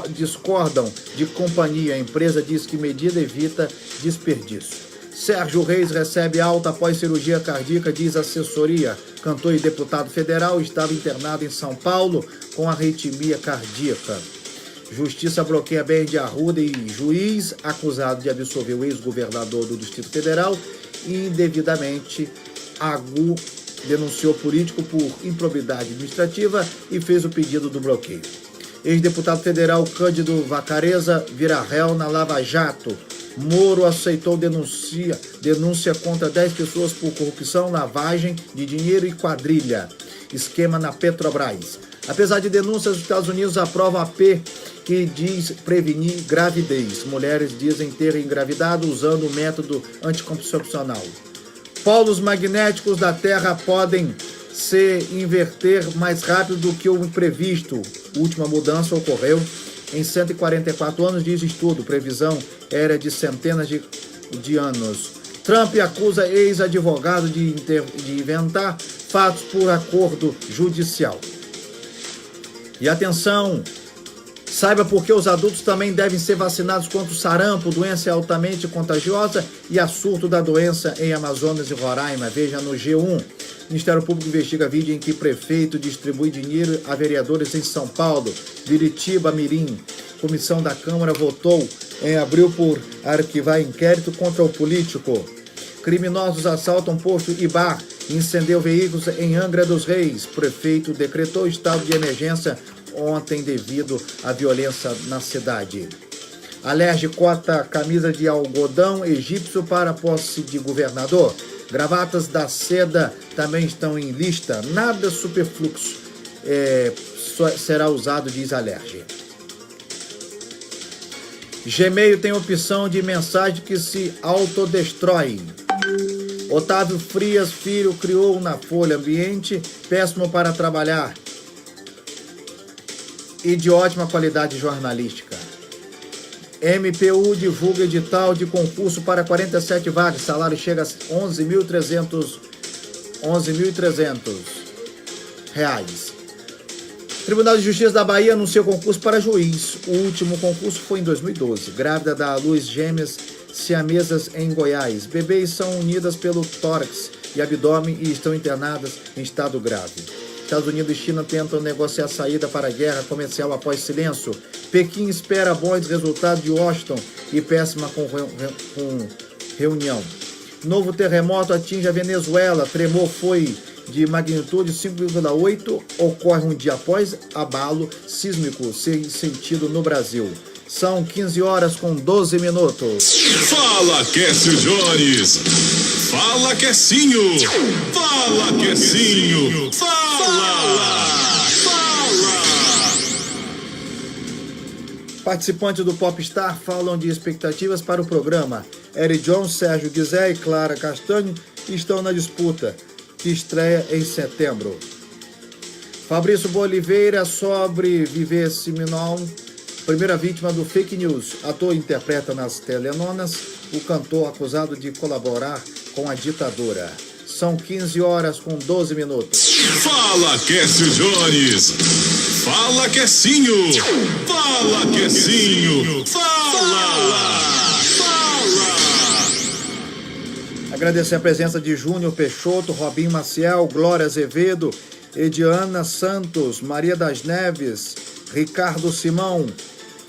discordam de companhia. A empresa diz que medida evita desperdício. Sérgio Reis recebe alta após cirurgia cardíaca, diz assessoria. Cantor e deputado federal estava internado em São Paulo com arritmia cardíaca. Justiça bloqueia bens de Arruda e juiz acusado de absolver o ex-governador do Distrito Federal indevidamente. Agu denunciou político por improbidade administrativa e fez o pedido do bloqueio. Ex-deputado federal Cândido Vacareza vira réu na Lava Jato. Moro aceitou denúncia contra 10 pessoas por corrupção, lavagem de dinheiro e quadrilha. Esquema na Petrobras. Apesar de denúncias, os Estados Unidos aprovam a AP que diz prevenir gravidez. Mulheres dizem ter engravidado usando o método anticoncepcional. Polos magnéticos da Terra podem se inverter mais rápido do que o previsto. Última mudança ocorreu em 144 anos, diz estudo. Previsão era de centenas de anos. Trump acusa ex-advogado de inventar fatos por acordo judicial. E atenção, saiba por que os adultos também devem ser vacinados contra o sarampo, doença altamente contagiosa, e a surto da doença em Amazonas e Roraima. Veja no G1. Ministério Público investiga vídeo em que prefeito distribui dinheiro a vereadores em São Paulo. Viritiba, Mirim. Comissão da Câmara votou em abril por arquivar inquérito contra o político. Criminosos assaltam posto e bar. Incendiou veículos em Angra dos Reis. Prefeito decretou estado de emergência ontem devido à violência na cidade. Alerj cota camisa de algodão egípcio para posse de governador. Gravatas da seda também estão em lista. Nada superfluxo será usado, diz Alerj. Gmail tem opção de mensagem que se autodestrói. Otávio Frias Filho criou na Folha ambiente péssimo para trabalhar e de ótima qualidade jornalística. MPU divulga edital de concurso para 47 vagas. Salário chega a 11.300 reais. Tribunal de Justiça da Bahia anunciou concurso para juiz. O último concurso foi em 2012. Grávida dá à luz gêmeas siamesas em Goiás. Bebês são unidas pelo tórax e abdômen e estão internadas em estado grave. Estados Unidos e China tentam negociar saída para a guerra comercial após silêncio. Pequim espera bons resultados de Washington e péssima com reunião. Novo terremoto atinge a Venezuela. Tremor foi de magnitude 5,8. Ocorre um dia após abalo sísmico ser sentido no Brasil. São 15 horas com 12 minutos. Fala, Quécio Jones. Fala, Quecinho. Fala, Quecinho. Fala. Participantes do Popstar falam de expectativas para o programa. Eric Jones, Sérgio Guizé e Clara Castanho estão na disputa, que estreia em setembro. Fabrício Boliveira sobre Viver Simenon, primeira vítima do fake news. Ator interpreta nas telenonas o cantor acusado de colaborar com a ditadura. São 15 horas com 12 minutos. Fala, Quécio Jones. Fala, Quecinho. Fala, Quecinho. Fala. Agradecer a presença de Júnior Peixoto, Robinho Maciel, Glória Azevedo, Ediana Santos, Maria das Neves, Ricardo Simão,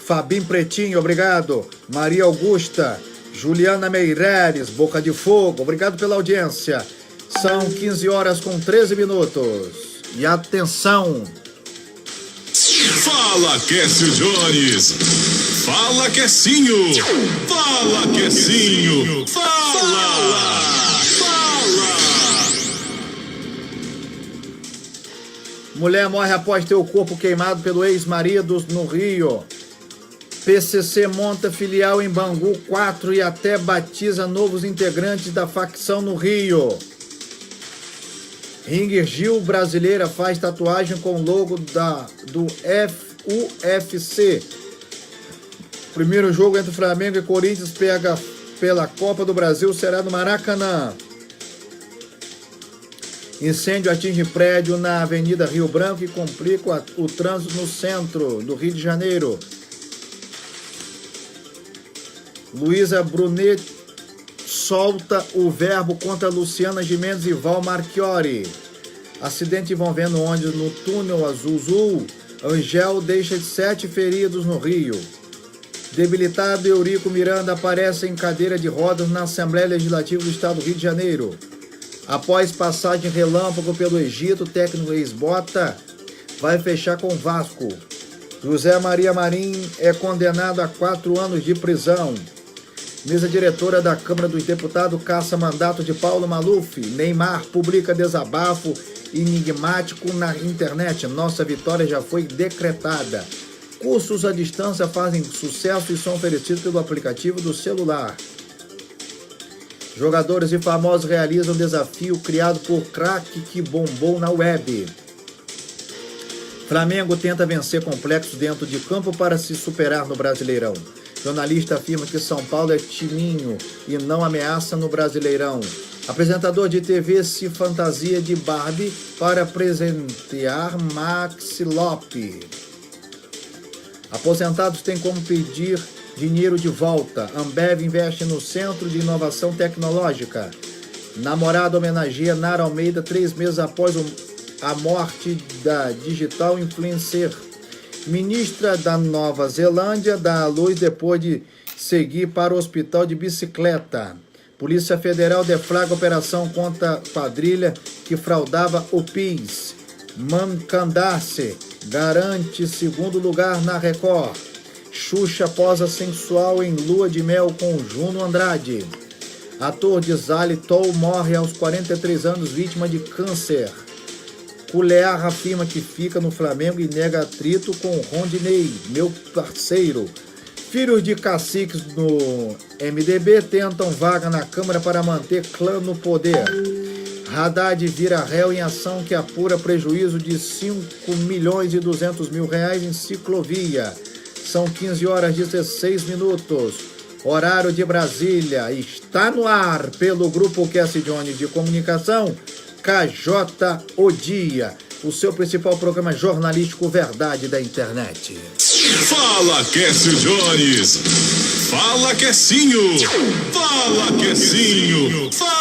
Fabim Pretinho, obrigado, Maria Augusta, Juliana Meireles, Boca de Fogo, obrigado pela audiência. São 15 horas com 13 minutos. E atenção! Fala, Quécio Jones. Fala, Quecinho. Fala, Quecinho. Fala. Mulher morre após ter o corpo queimado pelo ex-marido no Rio. PCC monta filial em Bangu 4 e até batiza novos integrantes da facção no Rio. Ringer Gil brasileira faz tatuagem com o logo do UFC. Primeiro jogo entre Flamengo e Corinthians pela Copa do Brasil será no Maracanã. Incêndio atinge prédio na Avenida Rio Branco e complica o trânsito no centro do Rio de Janeiro. Luísa Brunet solta o verbo contra Luciana Gimenez e Val Marchiori. Acidente envolvendo ônibus no túnel Azul. Angel deixa 7 feridos no Rio. Debilitado, Eurico Miranda aparece em cadeira de rodas na Assembleia Legislativa do Estado do Rio de Janeiro. Após passagem relâmpago pelo Egito, o técnico ex-Bota vai fechar com o Vasco. José Maria Marim é condenado a 4 anos de prisão. Mesa diretora da Câmara dos Deputados caça mandato de Paulo Maluf. Neymar publica desabafo enigmático na internet. Nossa vitória já foi decretada. Cursos à distância fazem sucesso e são oferecidos pelo aplicativo do celular. Jogadores e famosos realizam desafio criado por craque que bombou na web. Flamengo tenta vencer complexos dentro de campo para se superar no Brasileirão. Jornalista afirma que São Paulo é timinho e não ameaça no Brasileirão. Apresentador de TV se fantasia de Barbie para presentear Maxi Lopes. Aposentados têm como pedir dinheiro de volta. Ambev investe no Centro de Inovação Tecnológica. Namorada homenageia Nara Almeida 3 meses após a morte da digital influencer. Ministra da Nova Zelândia dá à luz depois de seguir para o hospital de bicicleta. Polícia Federal deflagra operação contra a quadrilha que fraudava o PIS. Mancandarce garante 2º lugar na Record. Xuxa posa sensual em lua de mel com Juno Andrade. Ator de Xylitol morre aos 43 anos vítima de câncer. Culear afirma que fica no Flamengo e nega atrito com Rondinei, meu parceiro. Filhos de caciques no MDB tentam vaga na Câmara para manter clã no poder. Haddad vira réu em ação que apura prejuízo de 5.200.000 reais em ciclovia. São 15 horas e 16 minutos. Horário de Brasília. Está no ar pelo Grupo Quécio Jones de Comunicação. KJ O Dia, o seu principal programa jornalístico verdade da internet. Fala, Quécio Jones. Fala, Quecinho. Fala, Quecinho. Fala.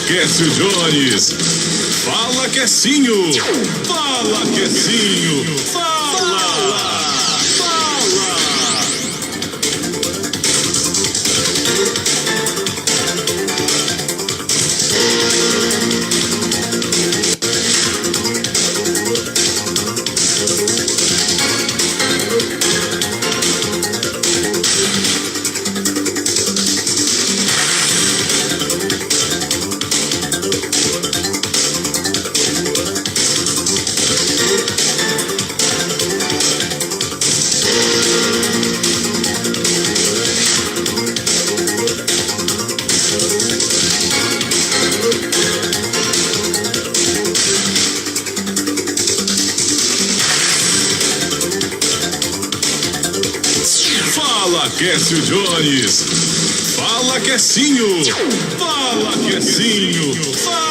Quécio Jones. Fala, Quecinho. Fala, Quecinho. Fala. Fala, Quécio Jones. Fala, Quecinho. Fala, Quecinho. Fala.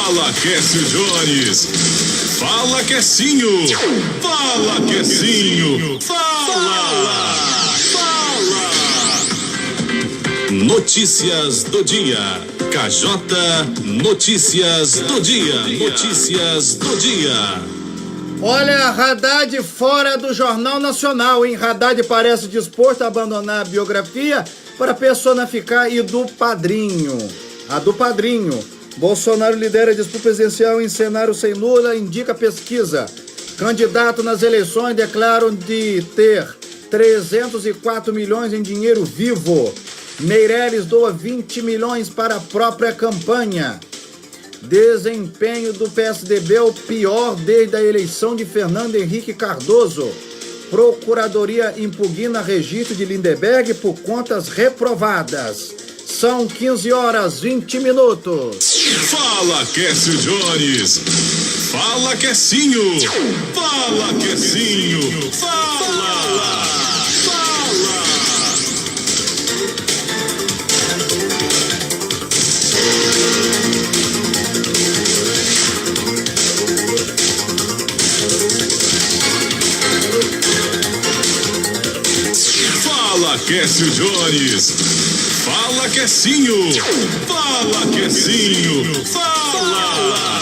Fala, Quécio Jones. Fala, Quecinho. Fala, Quecinho. Fala. Notícias do dia. KJ Notícias do dia. Notícias do dia. Olha, Haddad fora do Jornal Nacional, hein? Haddad parece disposto a abandonar a biografia para personificar e do padrinho. A do padrinho. Bolsonaro lidera a disputa presidencial em cenário sem Lula, indica pesquisa. Candidato nas eleições declaram de ter 304 milhões em dinheiro vivo. Meirelles doa 20 milhões para a própria campanha. Desempenho do PSDB é o pior desde a eleição de Fernando Henrique Cardoso. Procuradoria impugna registro de Lindenberg por contas reprovadas. São 15h20. Fala, Quécio Jones. Fala, Quecinho. Fala, Quecinho. Fala. Fala, Quécio Jones. Fala, Quecinho. Fala, Quecinho. Fala.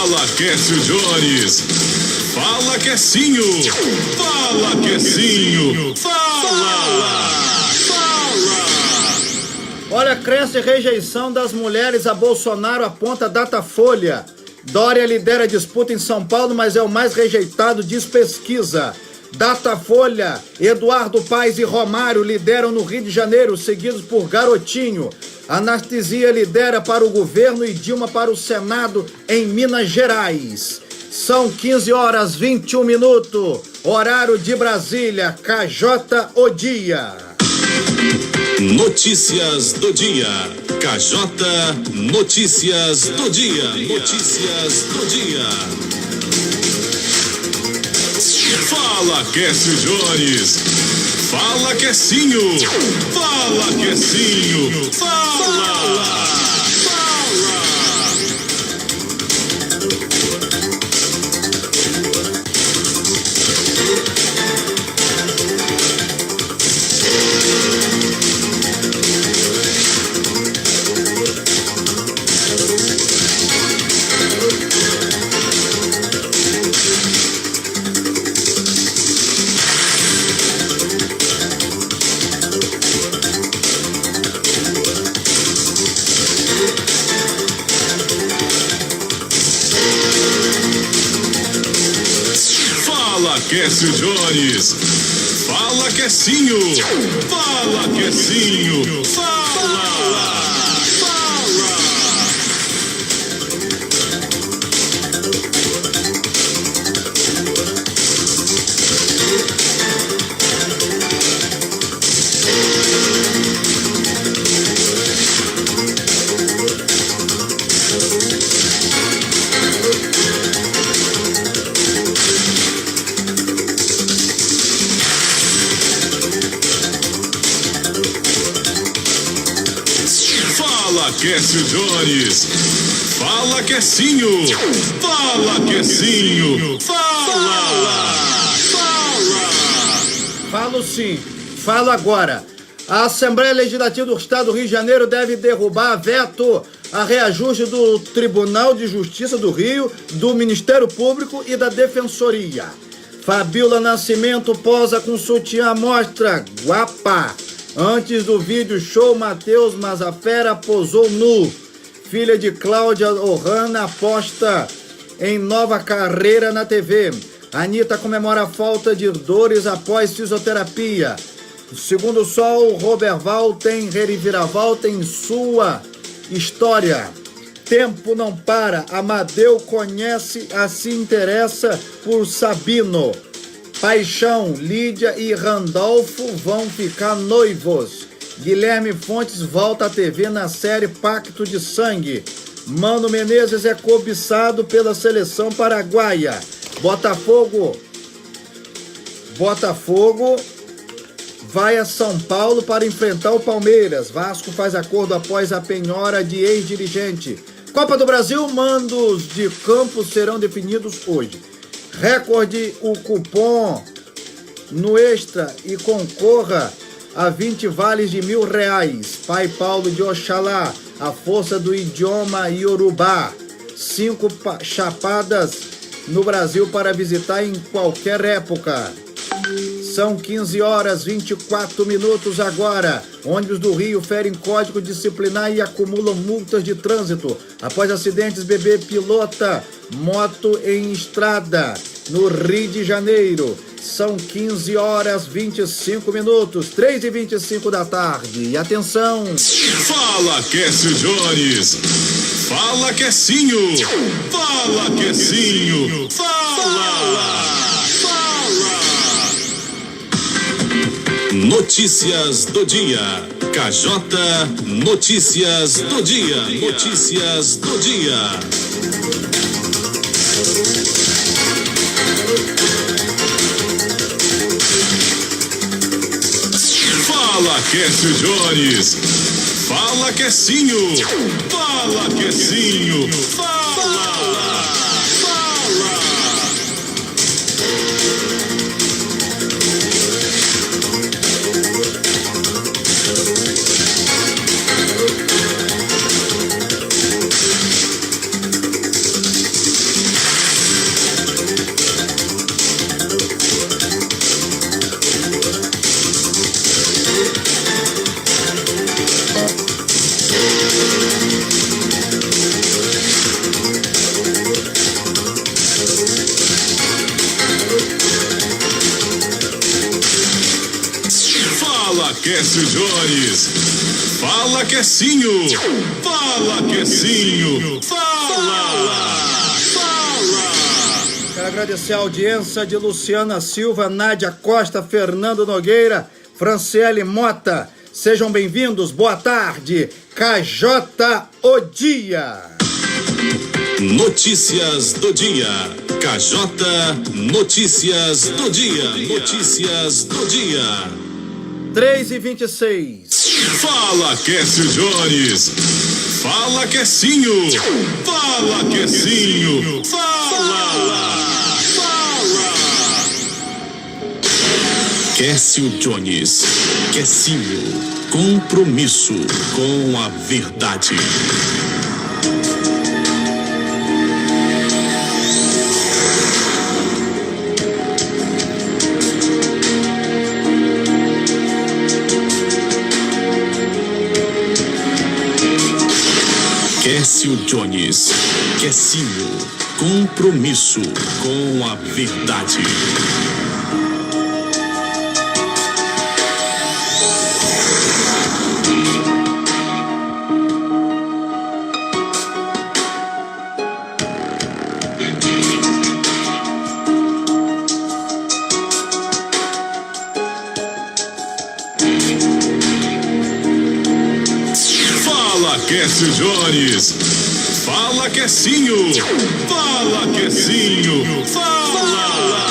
Fala, Quécio Jones. Fala, Quecinho. Fala, Quecinho. Fala. Olha, cresce rejeição das mulheres a Bolsonaro, aponta Datafolha. Dória lidera a disputa em São Paulo, mas é o mais rejeitado, diz pesquisa. Datafolha, Eduardo Paes e Romário lideram no Rio de Janeiro, seguidos por Garotinho. Anastasia lidera para o governo e Dilma para o Senado em Minas Gerais. São 15h21, horário de Brasília, KJ o dia. Notícias do dia. KJ Notícias do dia. Notícias do dia. Fala, Quécio Jones. Fala, Quecinho. Fala, Quecinho. Fala. Quécio Jones. Fala, Quecinho. Fala, Quecinho. Fala. Fala, Quécio Jones. Fala, Quecinho. Fala, Quecinho. Fala. Falo sim, falo agora. A Assembleia Legislativa do Estado do Rio de Janeiro deve derrubar veto a reajuste do Tribunal de Justiça do Rio, do Ministério Público e da Defensoria. Fabiola Nascimento posa com sutiã à mostra, guapa. Antes do vídeo show, Matheus Mazafera posou nu. Filha de Cláudia Ohana aposta em nova carreira na TV. Anitta comemora a falta de dores após fisioterapia. Segundo o Sol, Roberval tem reviravolta em sua história. Tempo não para. Amadeu conhece, se interessa por Sabino. Paixão, Lídia e Randolfo vão ficar noivos. Guilherme Fontes volta à TV na série Pacto de Sangue. Mano Menezes é cobiçado pela seleção paraguaia. Botafogo vai a São Paulo para enfrentar o Palmeiras. Vasco faz acordo após a penhora de ex-dirigente. Copa do Brasil, mandos de campo serão definidos hoje. Recorde o cupom no Extra e concorra a 20 vales de R$1.000. Pai Paulo de Oxalá, a força do idioma iorubá. 5 chapadas no Brasil para visitar em qualquer época. São 15h24 agora. Ônibus do Rio ferem código disciplinar e acumulam multas de trânsito. Após acidentes, bebê pilota moto em estrada no Rio de Janeiro. São 15h25, 3h25 da tarde. E atenção! Fala, Quécio Jones. Fala, Quecinho. Fala, Quecinho. Fala. Notícias do dia. Cajota Notícias do dia. Notícias do dia. Fala, Quécio Jones. Fala, Quecinho. Fala, Quecinho. Fala. Fala, Quécio Jones. Fala, Quecinho. Fala, Quecinho. Fala. Quero agradecer a audiência de Luciana Silva, Nádia Costa, Fernando Nogueira, Franciele Mota. Sejam bem-vindos, boa tarde. KJ o Dia. Notícias do dia. KJ Notícias do dia. Notícias do dia. 3h26. Fala, Quécio Jones. Fala, Quecinho. Fala, Quecinho. Fala. Quécio Jones. Quecinho. Compromisso com a verdade. Quécio Jones. Quecinho. Compromisso com a verdade. Quécio Jones. Fala, Quecinho. Fala, Quecinho. Fala.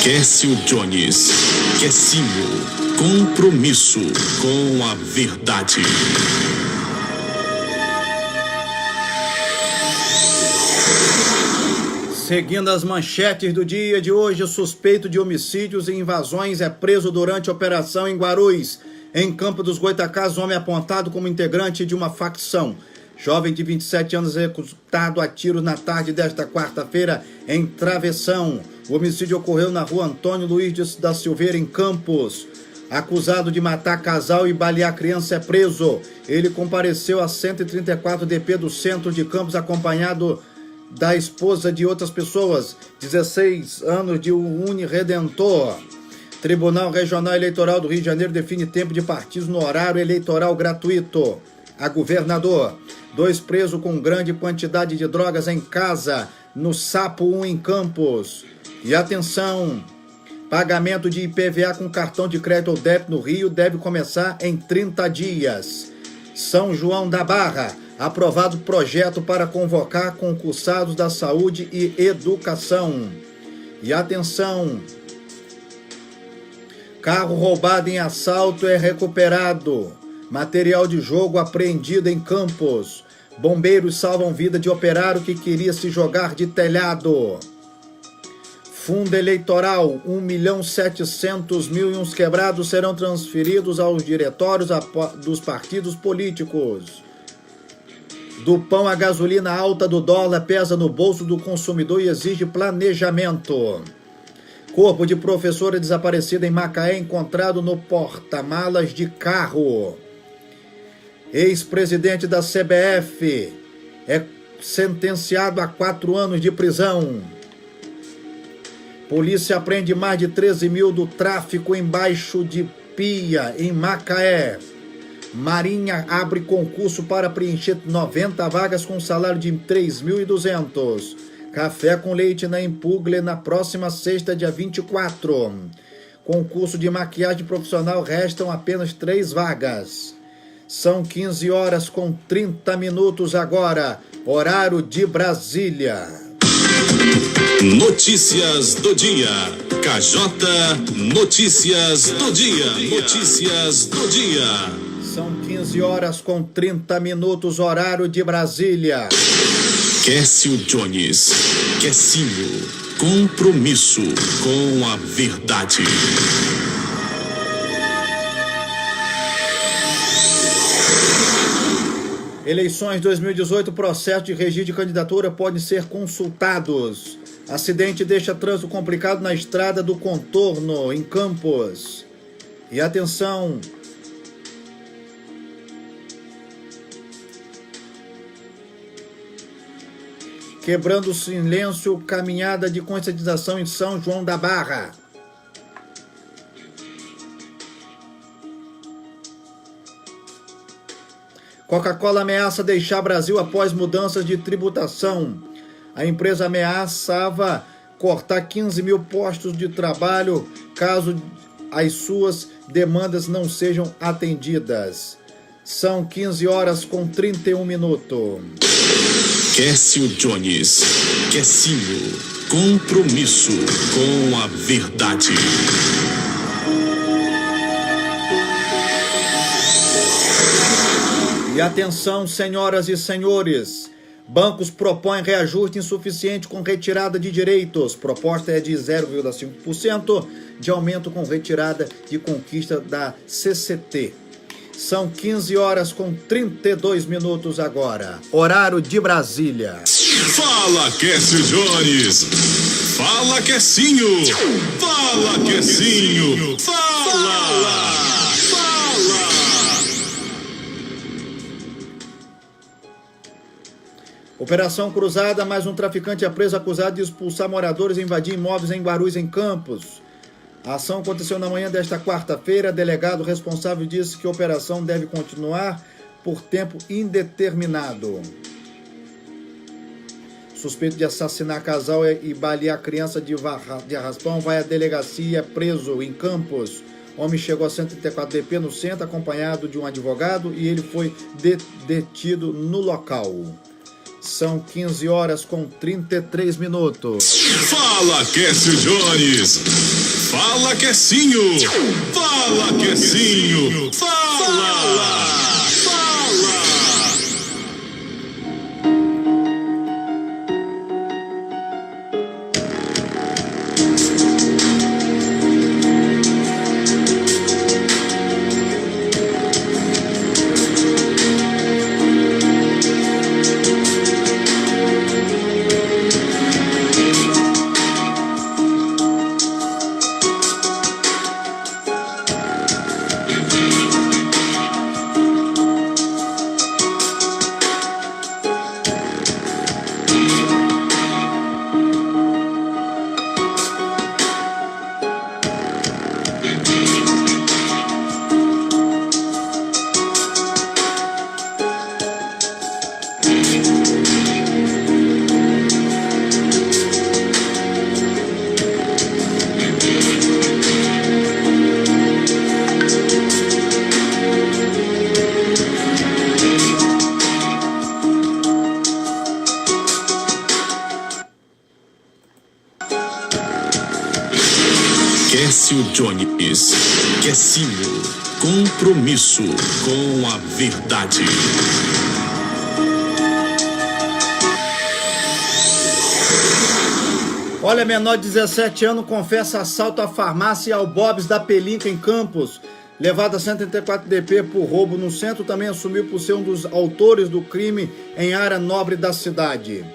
Quécio Jones. Quecinho. Compromisso com a verdade. Seguindo as manchetes do dia de hoje, o suspeito de homicídios e invasões é preso durante a operação em Guarulhos. Em Campo dos Goitacazes, homem apontado como integrante de uma facção. Jovem de 27 anos executado a tiros na tarde desta quarta-feira em Travessão. O homicídio ocorreu na rua Antônio Luiz da Silveira, em Campos. Acusado de matar casal e balear criança é preso. Ele compareceu a 134 DP do centro de Campos, acompanhado da esposa de outras pessoas. 16 anos de Uniredentor. Tribunal Regional Eleitoral do Rio de Janeiro define tempo de partidos no horário eleitoral gratuito. A governador. 2 presos com grande quantidade de drogas em casa, no Sapo 1 em Campos. E atenção, pagamento de IPVA com cartão de crédito ou débito no Rio deve começar em 30 dias. São João da Barra, aprovado projeto para convocar concursados da saúde e educação. E atenção, carro roubado em assalto é recuperado. Material de jogo apreendido em Campos. Bombeiros salvam vida de operário que queria se jogar de telhado. Fundo eleitoral, 1.700.000 e uns quebrados serão transferidos aos diretórios dos partidos políticos. Do pão à gasolina, alta do dólar pesa no bolso do consumidor e exige planejamento. Corpo de professora desaparecida em Macaé encontrado no porta-malas de carro. Ex-presidente da CBF é sentenciado a 4 anos de prisão. Polícia apreende mais de 13 mil do tráfico embaixo de pia em Macaé. Marinha abre concurso para preencher 90 vagas com salário de 3.200. Café com leite na Impugle na próxima sexta, dia 24. Concurso de maquiagem profissional, restam apenas 3 vagas. São 15 horas com 30 minutos agora, horário de Brasília. Notícias do dia. KJ Notícias do dia. Notícias do dia. São 15 horas com 30 minutos, horário de Brasília. Quécio Jones. Quecinho. Compromisso com a verdade. Eleições 2018, processo de registro de candidatura podem ser consultados. Acidente deixa trânsito complicado na estrada do contorno, em Campos. E atenção, quebrando o silêncio, caminhada de conscientização em São João da Barra. Coca-Cola ameaça deixar Brasil após mudanças de tributação. A empresa ameaçava cortar 15 mil postos de trabalho caso as suas demandas não sejam atendidas. São 15 horas com 31 minutos. Quécio Jones. Quecinho. Compromisso com a verdade. E atenção, senhoras e senhores, bancos propõem reajuste insuficiente com retirada de direitos. Proposta é de 0,5% de aumento com retirada de conquista da CCT. São 15 horas com 32 minutos agora, horário de Brasília. Fala, Quécio Jones. Fala, Quecinho. Fala, Quecinho. Fala. Operação Cruzada, mais um traficante é preso acusado de expulsar moradores e invadir imóveis em Guarulhos, em Campos. A ação aconteceu na manhã desta quarta-feira. Delegado responsável disse que a operação deve continuar por tempo indeterminado. Suspeito de assassinar casal e balear criança de arraspão vai à delegacia, preso em Campos. Homem chegou a 134 DP no centro, acompanhado de um advogado, e ele foi detido no local. São 15 horas com 33 minutos. Fala, Quécio Jones. Fala, Quecinho. Fala, Quecinho. Fala. Quécio Jones, Quecinho, compromisso com a verdade. Olha, menor de 17 anos confessa assalto à farmácia e ao Bob's da Pelinca em Campos. Levado a 134 DP por roubo no centro, também assumiu por ser um dos autores do crime em área nobre da cidade.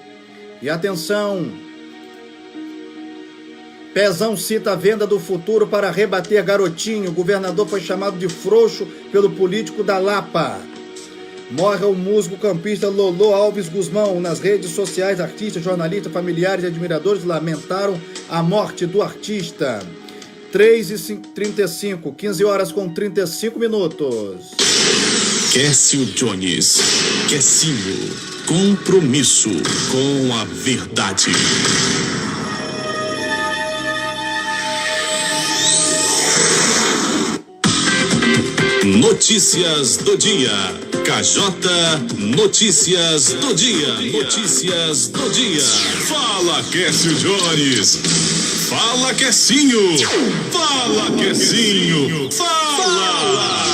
E atenção, Pezão cita a venda do futuro para rebater garotinho. O governador foi chamado de frouxo pelo político da Lapa. Morre o músico campista Lolo Alves Guzmão. Nas redes sociais, artistas, jornalistas, familiares e admiradores lamentaram a morte do artista. 3h35, 15 horas com 35 minutos. Quécio Jones, Quecinho, compromisso com a verdade. Notícias do dia. Cajota Notícias do dia. Notícias do dia. Fala, Quécio Jones. Fala, Quecinho. Fala, Quecinho. Fala.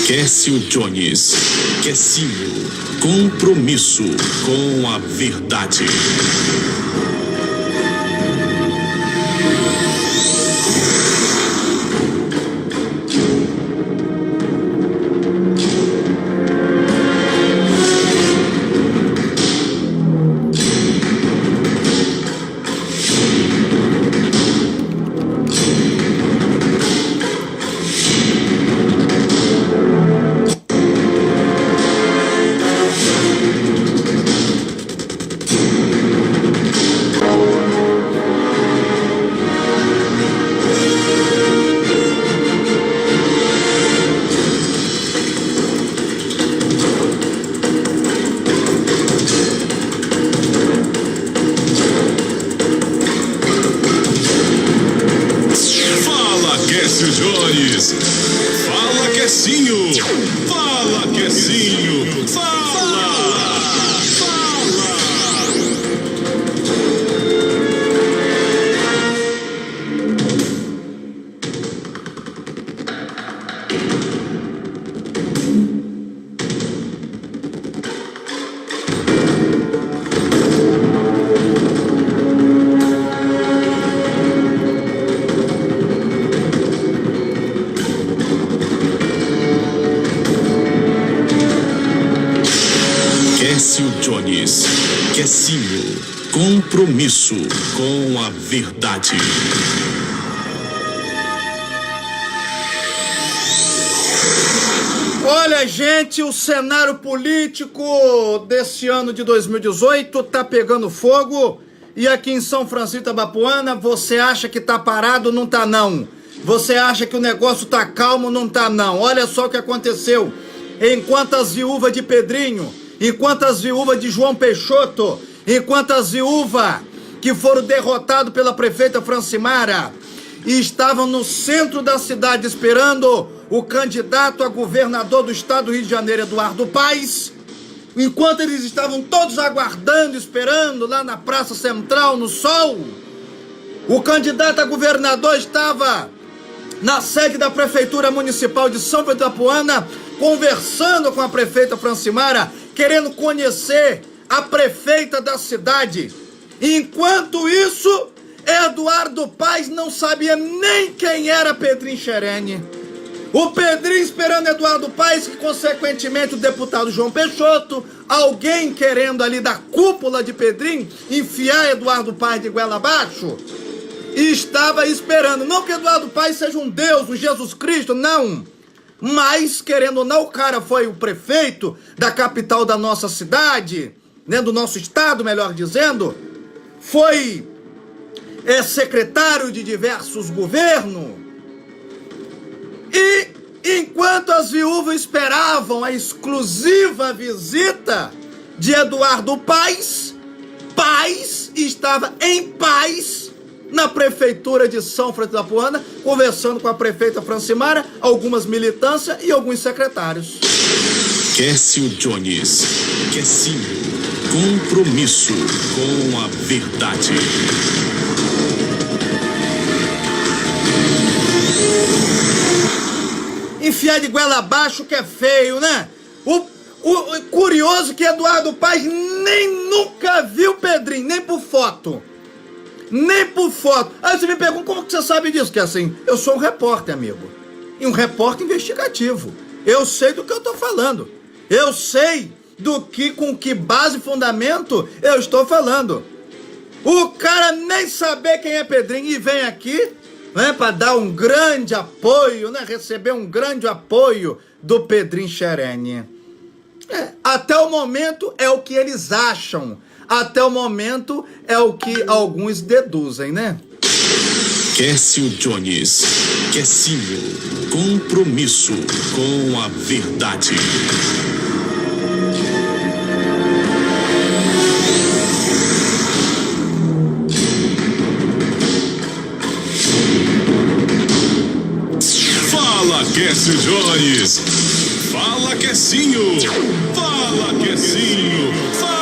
Quécio Jones, Quecinho, compromisso com a verdade. Fala, Quecinho. Fala, Quecinho. Fala. Quécio Jones, Quecinho, compromisso com a verdade. Olha, gente, o cenário político desse ano de 2018 tá pegando fogo. E aqui em São Francisco da Bapuana, você acha que tá parado? Não tá, não. Você acha que o negócio tá calmo? Não tá, não. Olha só o que aconteceu. Enquanto as viúvas de Pedrinho enquanto as viúvas de João Peixoto, enquanto as viúvas que foram derrotadas pela prefeita Francimara e estavam no centro da cidade esperando o candidato a governador do estado do Rio de Janeiro, Eduardo Paes, enquanto eles estavam todos aguardando, esperando lá na Praça Central, no sol, o candidato a governador estava na sede da Prefeitura Municipal de São Pedro da Apuana, conversando com a prefeita Francimara, querendo conhecer a prefeita da cidade. Enquanto isso, Eduardo Paes não sabia nem quem era Pedrinho Xerene. O Pedrinho esperando Eduardo Paes, que consequentemente o deputado João Peixoto, alguém querendo ali da cúpula de Pedrinho enfiar Eduardo Paes de goela abaixo, e estava esperando. Não que Eduardo Paes seja um Deus, um Jesus Cristo, não. Mas, querendo ou não, o cara foi o prefeito da capital da nossa cidade, né, do nosso estado, melhor dizendo, foi secretário de diversos governos. E enquanto as viúvas esperavam a exclusiva visita de Eduardo Paes, Paes estava em paz na prefeitura de São Francisco da Apuana, conversando com a prefeita Francimara, algumas militâncias e alguns secretários. Quércio Jones, Quessinho, compromisso com a verdade. Enfiar de goela abaixo que é feio, né? O curioso que Eduardo Paes nem nunca viu Pedrinho, nem por foto. Nem por foto. Aí você me pergunta, como que você sabe disso? Que assim, eu sou um repórter, amigo. E um repórter investigativo. Eu sei do que eu tô falando. Eu sei com que base e fundamento eu estou falando. O cara nem saber quem é Pedrinho e vem aqui, né, para dar um grande apoio, né, receber um grande apoio do Pedrinho Xerene. Até o momento é o que eles acham. Até o momento é o que alguns deduzem, né? Quércio Jones, Quessinho, compromisso com a verdade. Fala, Quércio Jones! Fala, Quessinho! Fala, Quessinho! Fala!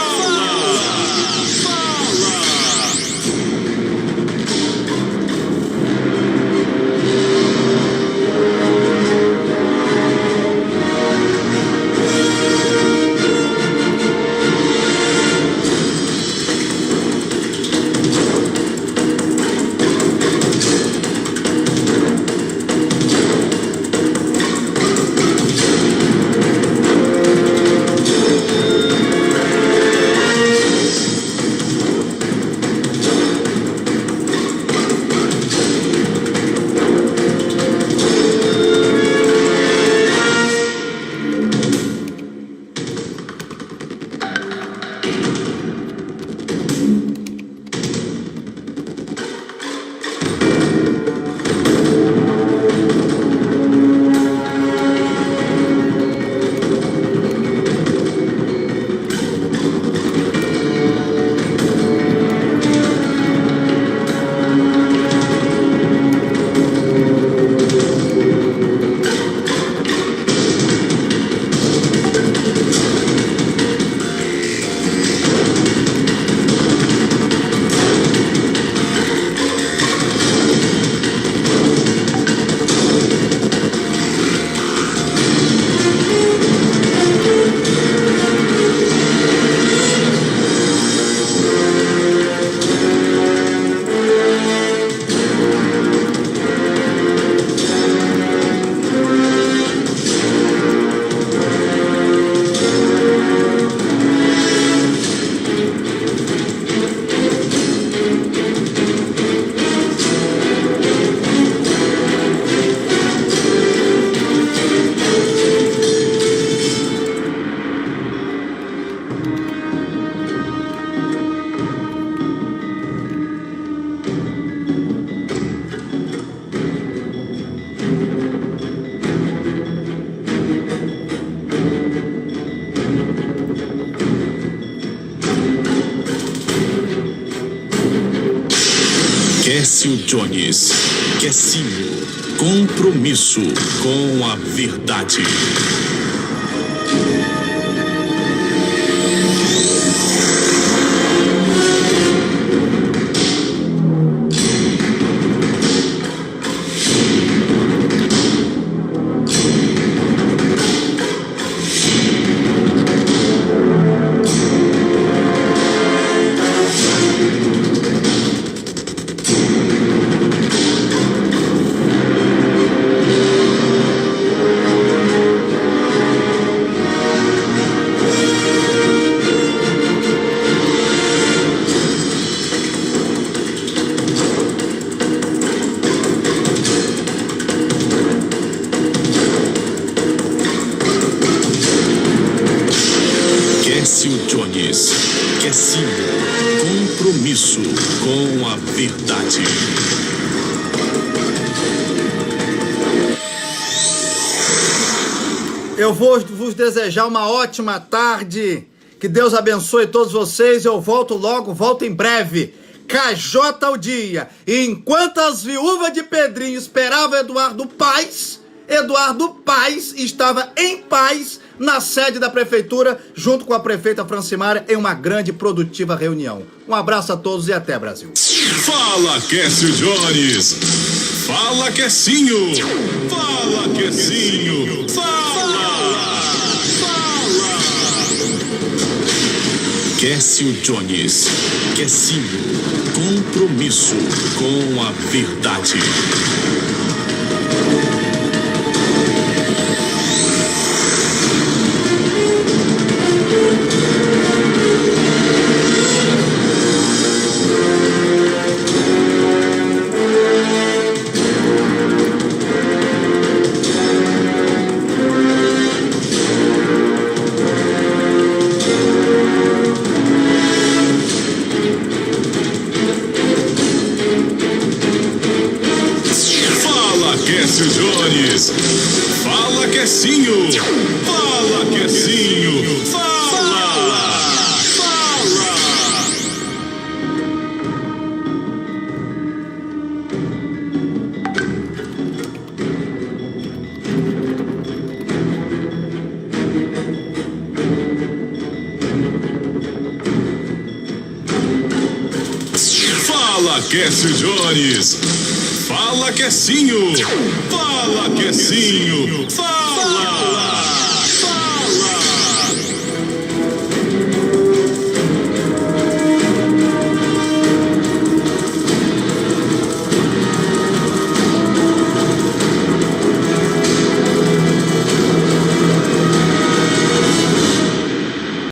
Quércio Jones. Quesinho. Compromisso com a verdade. Quércio Jones. Quesinho. Compromisso com a verdade. Eu vou vos desejar uma ótima tarde. Que Deus abençoe todos vocês. Eu volto logo, volto em breve. KJ ao dia. E enquanto as viúvas de Pedrinho esperavam Eduardo Paes estava em paz na sede da prefeitura, junto com a prefeita Francimária, em uma grande e produtiva reunião. Um abraço a todos e até, Brasil. Fala, Quércio Jones. Fala, Quesinho. Fala, Quesinho. Fala. Quércio Jones. Quesinho. Compromisso com a verdade. Quércio Jones. Fala, Quesinho. Fala, Quesinho. Fala. Fala, Quércio Jones. Fala, Quesinho. Fala, Quesinho. Fala.